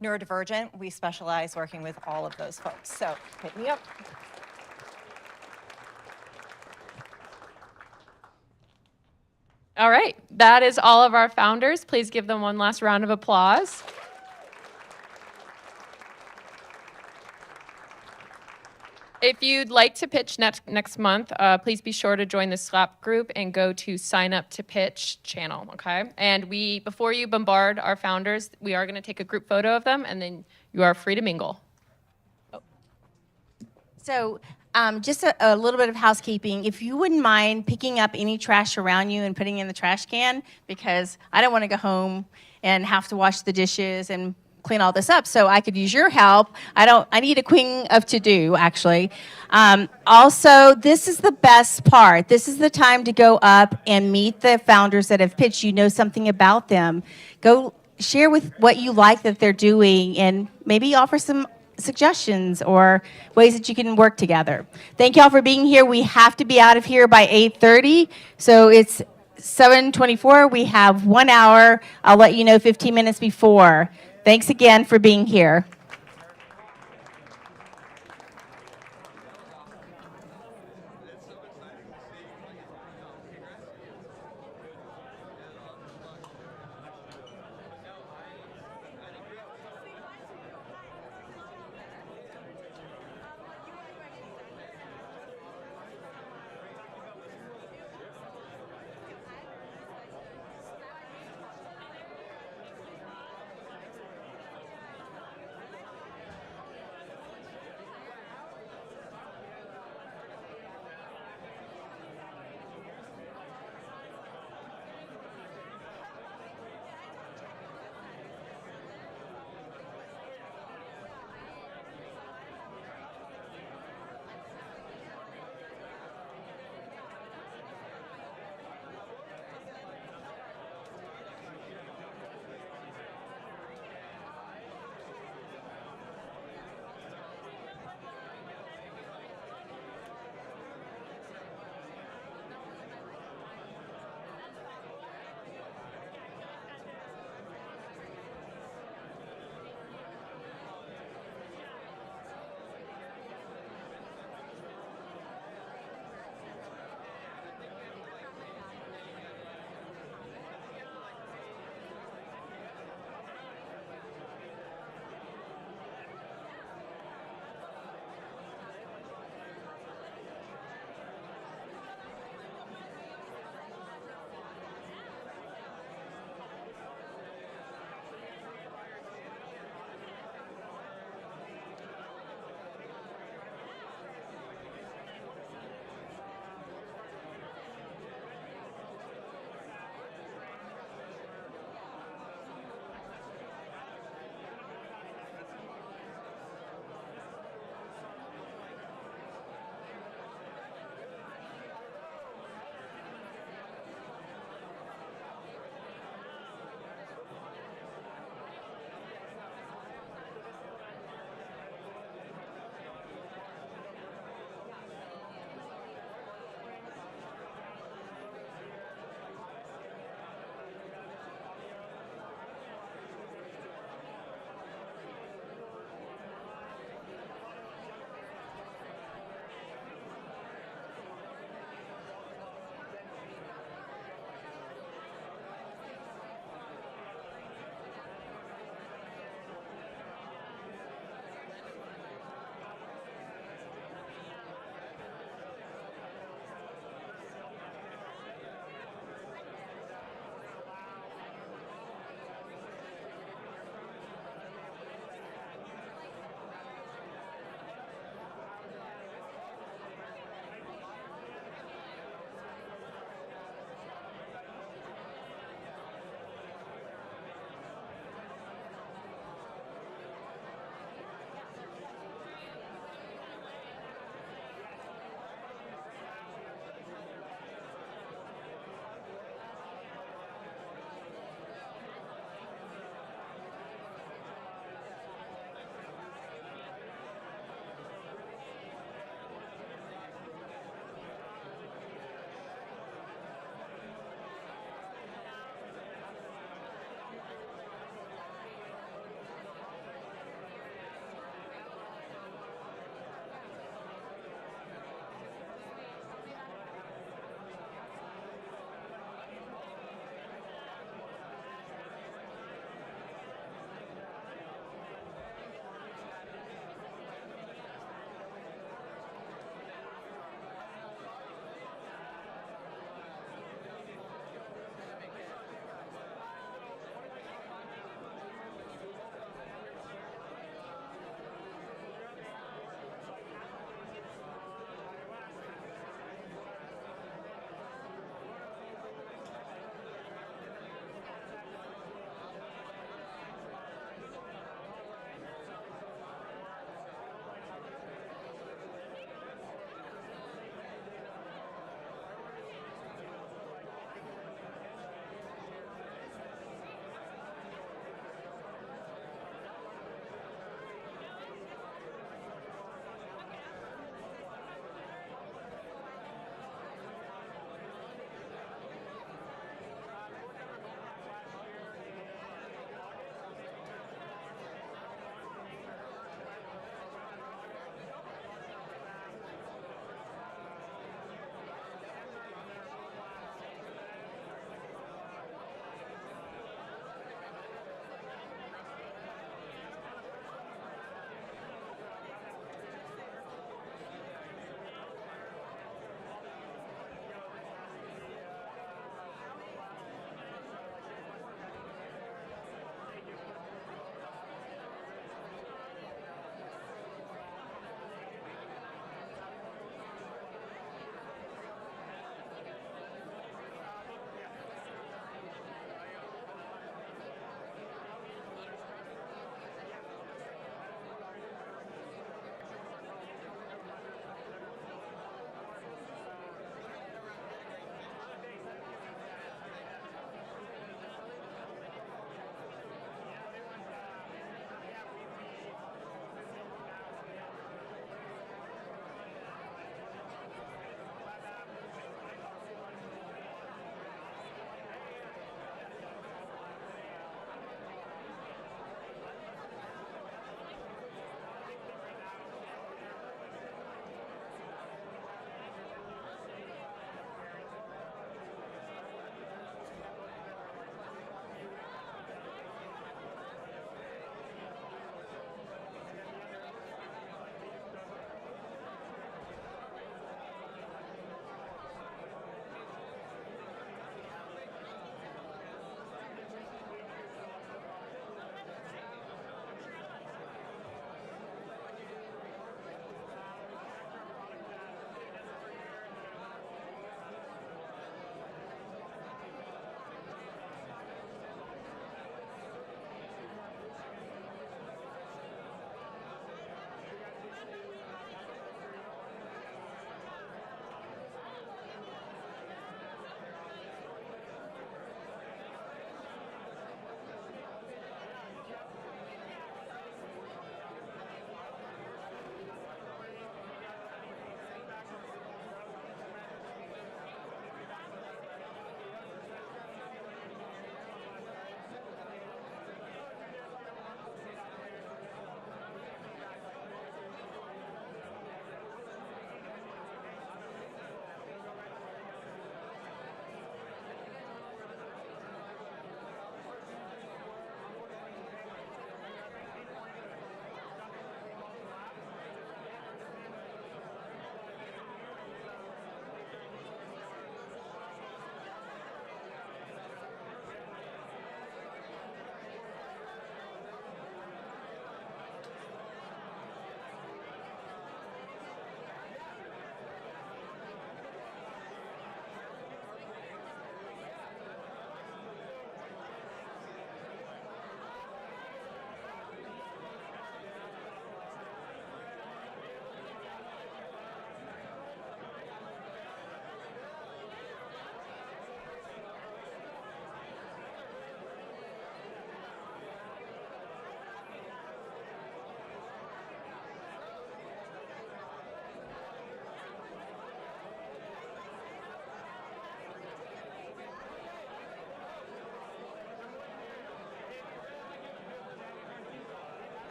neurodivergent. We specialize working with all of those folks. So hit me up. All right, that is all of our founders. Please give them one last round of applause. if you'd like to pitch next month, please be sure to join the Slack group and go to Sign Up to Pitch channel, okay? And before you bombard our founders, we are going to take a group photo of them, and then you are free to mingle. So just a little bit of housekeeping. If you wouldn't mind picking up any trash around you and putting it in the trash can, because I don't want to go home and have to wash the dishes and clean all this up, so I could use your help. I need a queen of to-do, actually. Also, this is the best part. This is the time to go up and meet the founders that have pitched. You know something about them. Go share with what you like that they're doing and maybe offer some suggestions or ways that you can work together. Thank y'all for being here. We have to be out of here by 8:30, so it's 7:24. We have 1 hour. I'll let you know 15 minutes before. Thanks again for being here.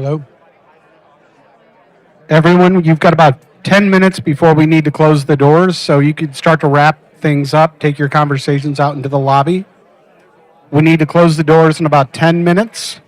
Hello? Everyone, you've got about 10 minutes before we need to close the doors, so you could start to wrap things up, take your conversations out into the lobby. We need to close the doors in about 10 minutes.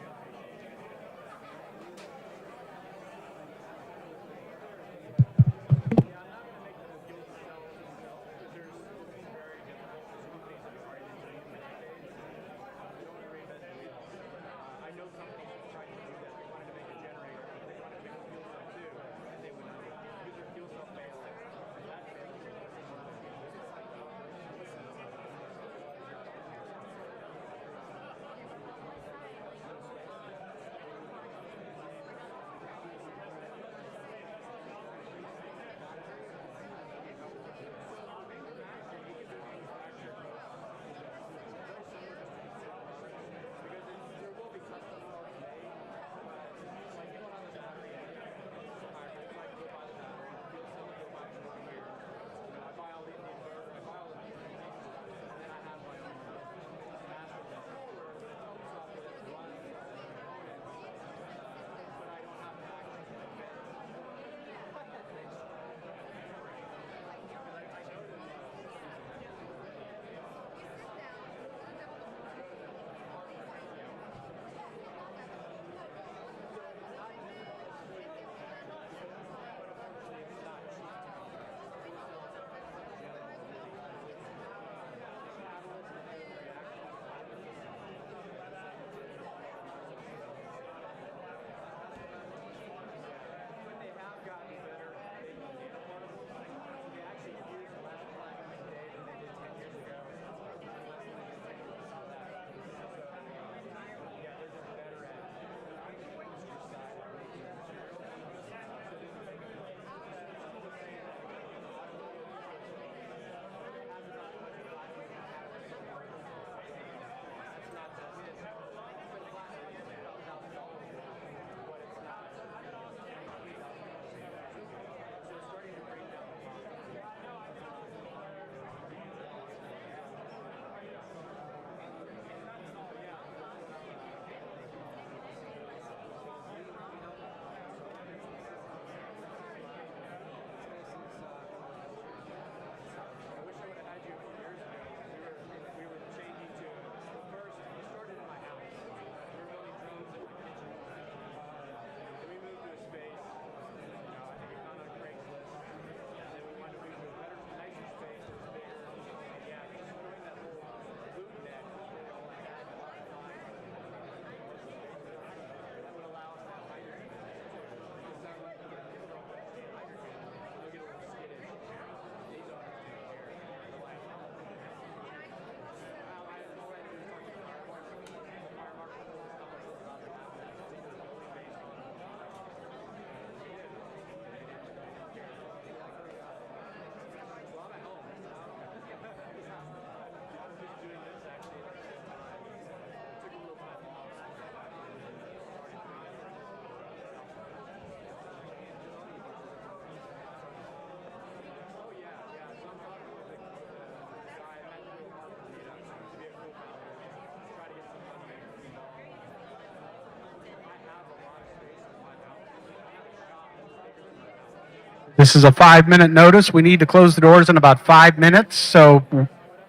This is a 5-minute notice. We need to close the doors in about 5 minutes, so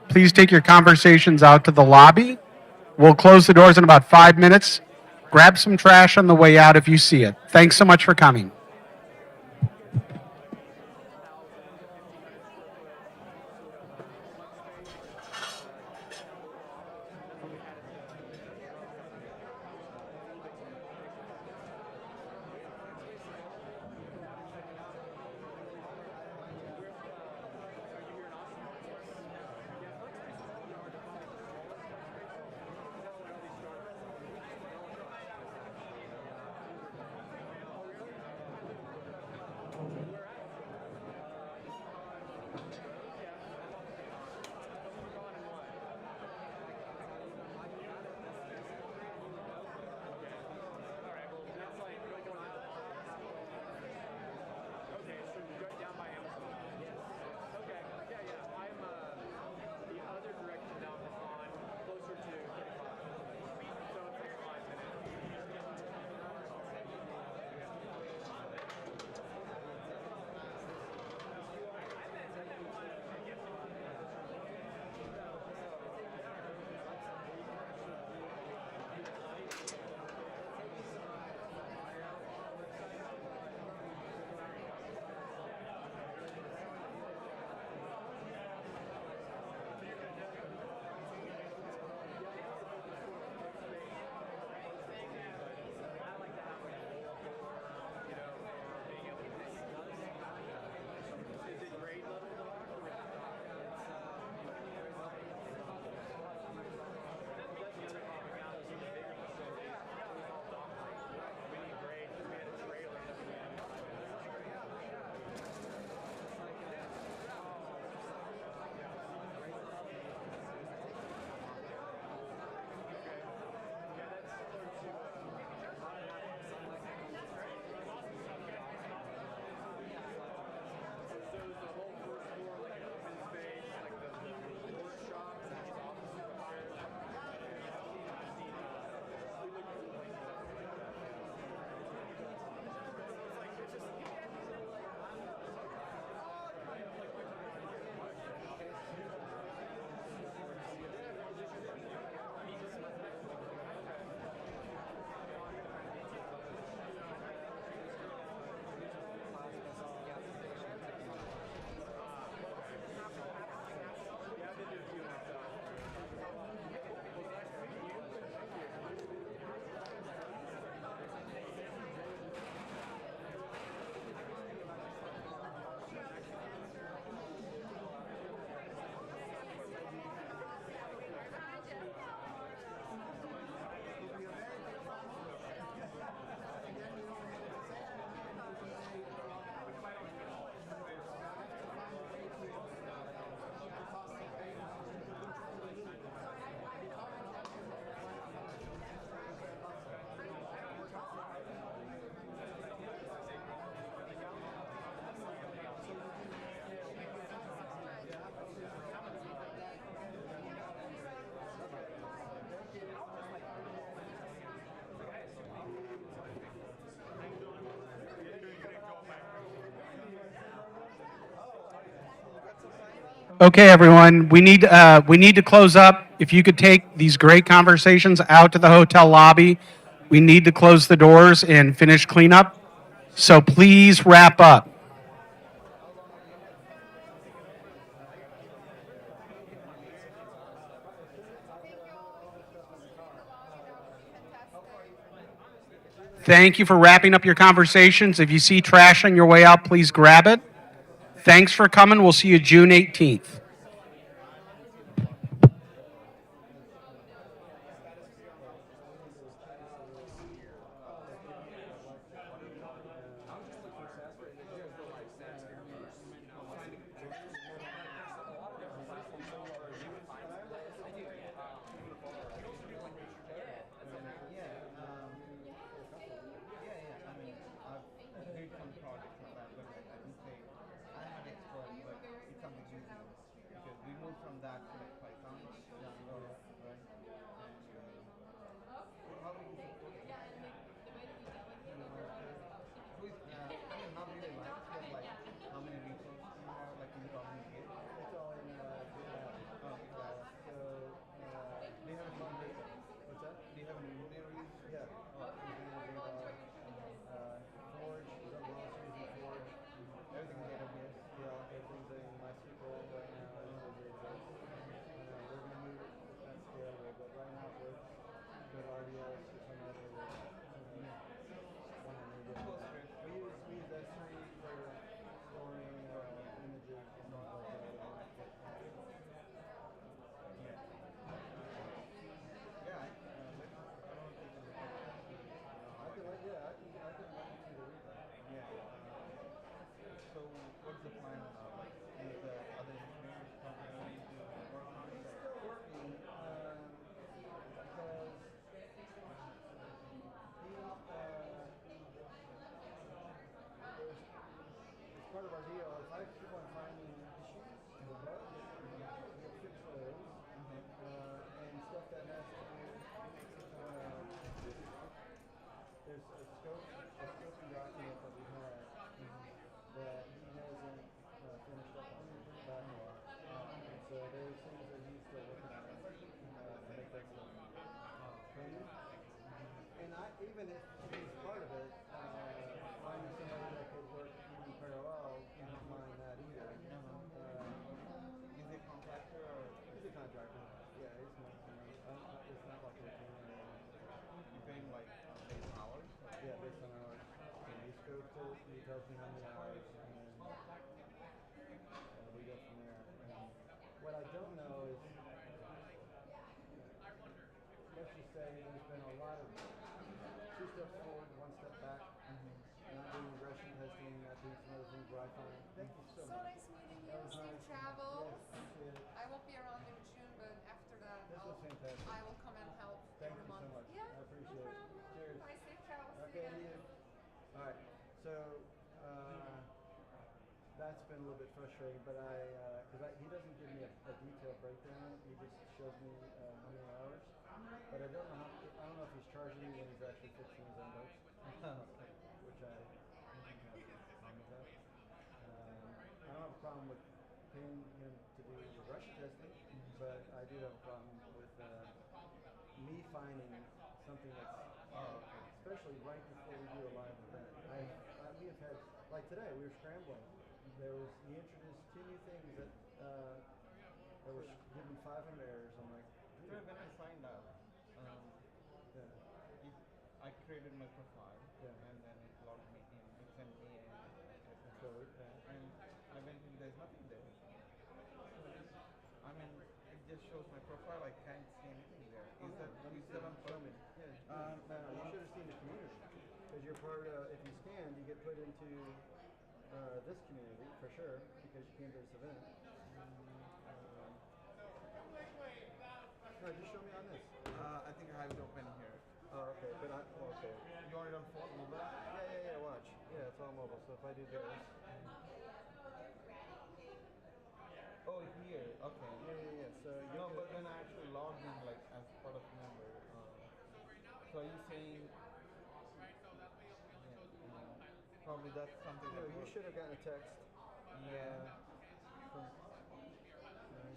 please take your conversations out to the lobby. We'll close the doors in about 5 minutes. Grab some trash on the way out if you see it. Thanks so much for coming. Okay, everyone, we need to close up. If you could take these great conversations out to the hotel lobby, we need to close the doors and finish cleanup. So please wrap up. Thank you for wrapping up your conversations. If you see trash on your way out, please grab it. Thanks for coming. We'll see you June 18th.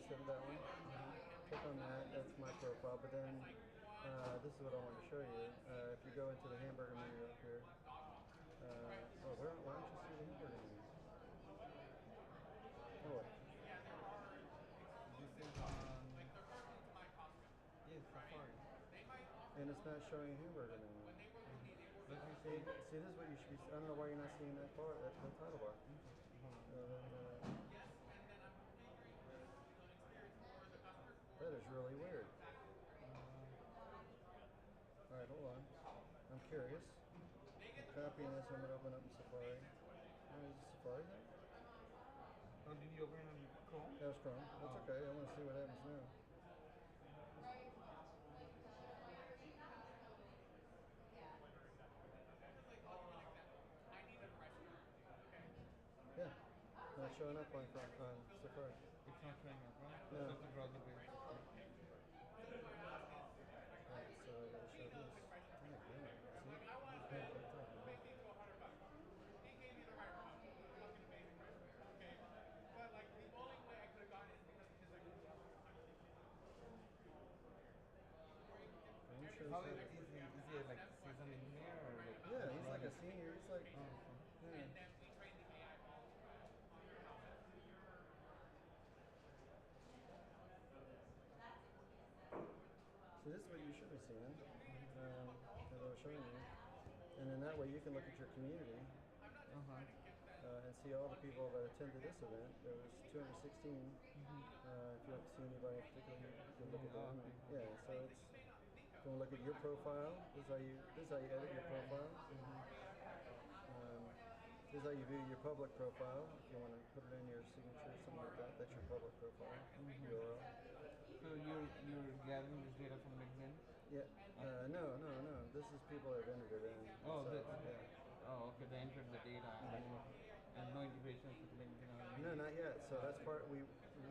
this and that one. Click on that. That's my profile. But then this is what I want to show you. If you go into the hamburger menu up here, why don't you see the hamburger menu? Oh, what? This is yes, Safari. And it's not showing hamburger menu. See, this is what you should be. I don't know why you're not seeing that bar, that title bar. That is really weird. All right, hold on. I'm curious. I'm copying this. I'm going to open up in Safari. Is Safari there? Oh, did you open it on Chrome? That's Chrome. That's okay. I want to see what happens now. Yeah, not showing up on Safari. It's not showing up, right? No. So it's a browser based. Alright, so I gotta show this. How is he like a seasoned engineer or like? Yeah, he's like a senior. He's like, yeah. So this is what you should be seeing, that I was showing you. And then that way you can look at your community and see all the people that attended this event. There was 216. If you have to see anybody in particular, you can look at them. Yeah, so it's going to look at your profile. This is how you edit your profile. This is how you view your public profile. If you want to put it in your signature or something like that, that's your public profile URL. So you're gathering this data from LinkedIn? Yeah. No. This is people that have entered it in. Oh, so, okay. They entered the data and no integrations with LinkedIn. No, not yet. So that's part.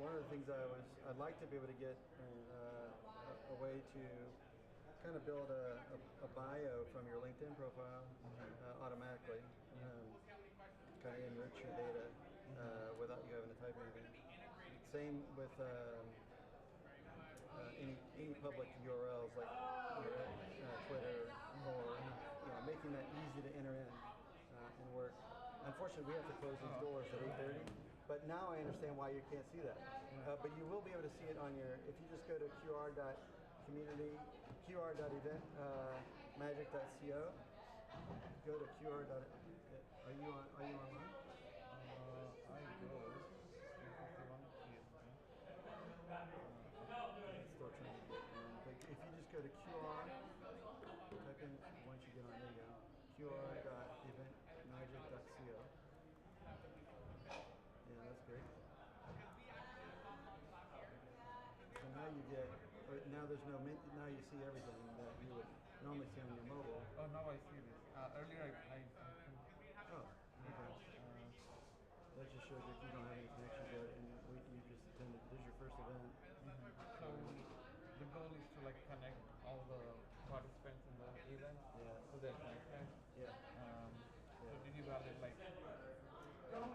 One of the things I'd like to be able to get a way to kind of build a bio from your LinkedIn profile automatically. Kind of enrich your data without you having to type anything. Same with any public URLs like Twitter or making that easy to enter in and work. Unfortunately, we have to close these doors at 8:30. But now I understand why you can't see that. But you will be able to see it on your. If you just go to qr.eventmagic.co. Go to qr. Are you online? I go. It's still trying to get in. But if you just go to QR, type in once you get on there, you go. qr.eventmagic.co. Yeah, that's great. So now you get. Now there's no. Now you see everything that you would normally see on your mobile. Oh, now I see this. Earlier I Oh, okay. That just shows that you don't have any connections yet, and you just attended. This is your first event. So the goal is to like connect all the participants in the event to their content. So did you validate like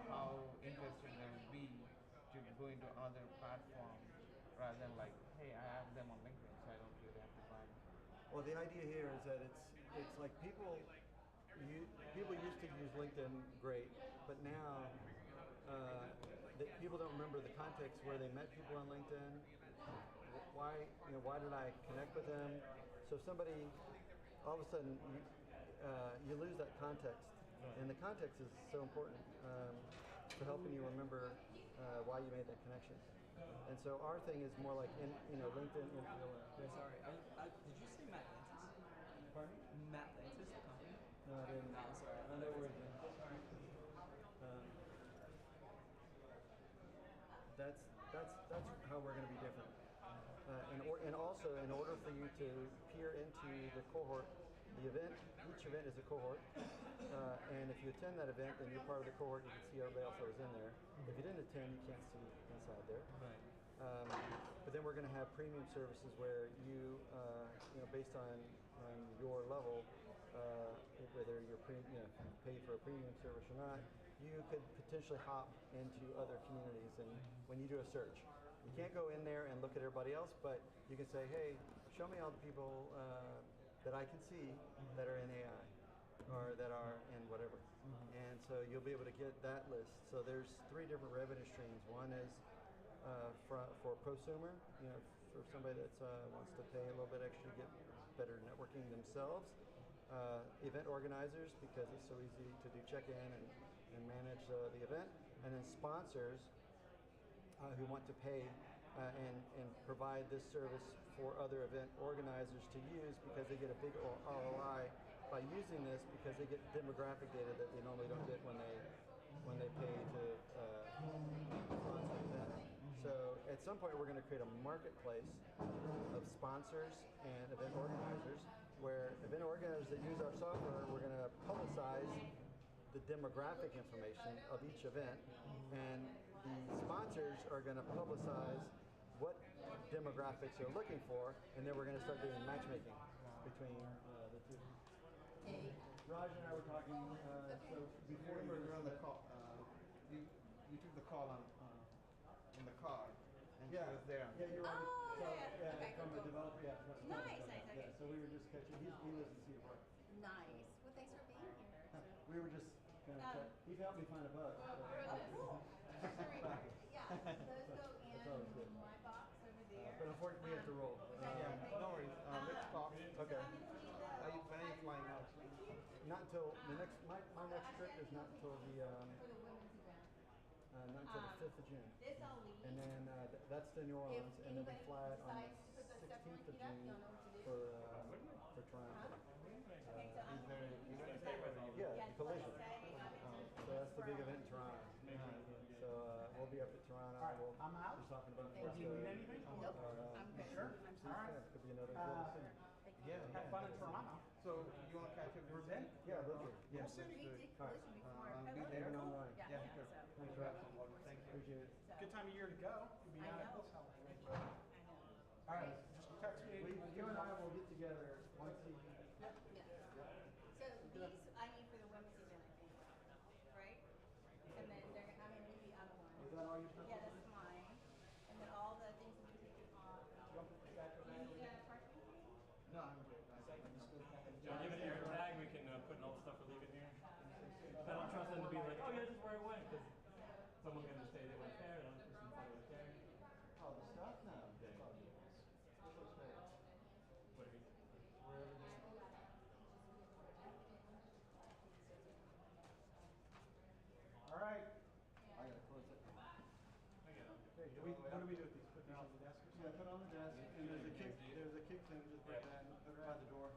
how interested they would be to go into another platform rather than like, hey, I have them on LinkedIn, so I don't really have to find. Well, the idea here is that it's like people used to use LinkedIn great, but now people don't remember the context where they met people on LinkedIn. Why did I connect with them? So if somebody, all of a sudden, you lose that context, and the context is so important for helping you remember why you made that connection. And so our thing is more like LinkedIn. Sorry, did you say Matt Lantis? Pardon? Matt Lantis, the company? No, I didn't. No, sorry. I know where that's how we're going to be different. And also, in order for you to peer into the cohort, the event, each event is a cohort. And if you attend that event, then you're part of the cohort. You can see everybody else that was in there. If you didn't attend, you can't see inside there. Right. But then we're going to have premium services where you based on your level, whether you're paid for a premium service or not, you could potentially hop into other communities. And when you do a search, You can't go in there and look at everybody else, but you can say, hey, show me all the people that I can see that are in AI or that are in whatever. And so you'll be able to get that list. So there's 3 different revenue streams. One is for prosumer, for somebody that wants to pay a little bit extra to get better networking themselves. Event organizers, because it's so easy to do check-in and manage the event. And then sponsors who want to pay and provide this service for other event organizers to use, because they get a big ROI by using this, because they get demographic data that they normally don't get when they pay to sponsor an event. So at some point we're going to create a marketplace of sponsors and event organizers, where event organizers that use our software, we're going to publicize the demographic information of each event, and the sponsors are going to publicize what demographics they're looking for, and then we're going to start doing matchmaking between the two. Raj and I were talking, so before you were on the call, you took the call on in the car, and yeah, she was there. Yeah, you're on. Oh, so, yeah. Okay, from cool. a developer, yeah. Nice, Yeah, so we were just catching. He lives in Cedar Park. Nice. Well, thanks for being here. We were just kind of chat. He helped me find a bug. Oh, cool. Yeah, those go That's always good. in my box over there. But unfortunately, we have to roll. Yeah, no worries. Let's talk. Okay. When are you flying out? Not until the next. My next trip is not until the. Not until the 5th of June. And then that's to New Orleans, and then we fly out on the 16th of June for Toronto. Yeah, Collision. So that's the big event in Toronto. So we'll be up at Toronto. I'm out. We're talking about Do you need anything? Nope. I'm good. Sure. All right. Could be another global center. Yeah, Have fun in Toronto. So you want to catch up with Zen? Yeah, love it. Yeah, We did Collision before. I'll be Oh, there. cool. online. Yeah, sure. Thanks, Rob. Thank you. Appreciate it. Good time of year to go. You'll be I out at know. this house. All right. Just text me. You and I will get together once a Yeah. So these I need for the women's event, I think. Right? And then they're gonna, I'm gonna need the other one. Is that all your stuff? Yeah, that's mine. And then all the things will be taken off. Do you need a parking? No, I'm good. John, give it air tag. We can put in all the stuff we're leaving here. I don't trust them to be like, oh yeah, this is where it went, because someone's going to say they went there, another person said it went there. Oh, the stuff now. What do you mean? All right. I gotta close it. Okay, what do we do with these? Put these on the desk or something? Yeah, put it on the desk, and there's a kick thing, just put that, put it by the door.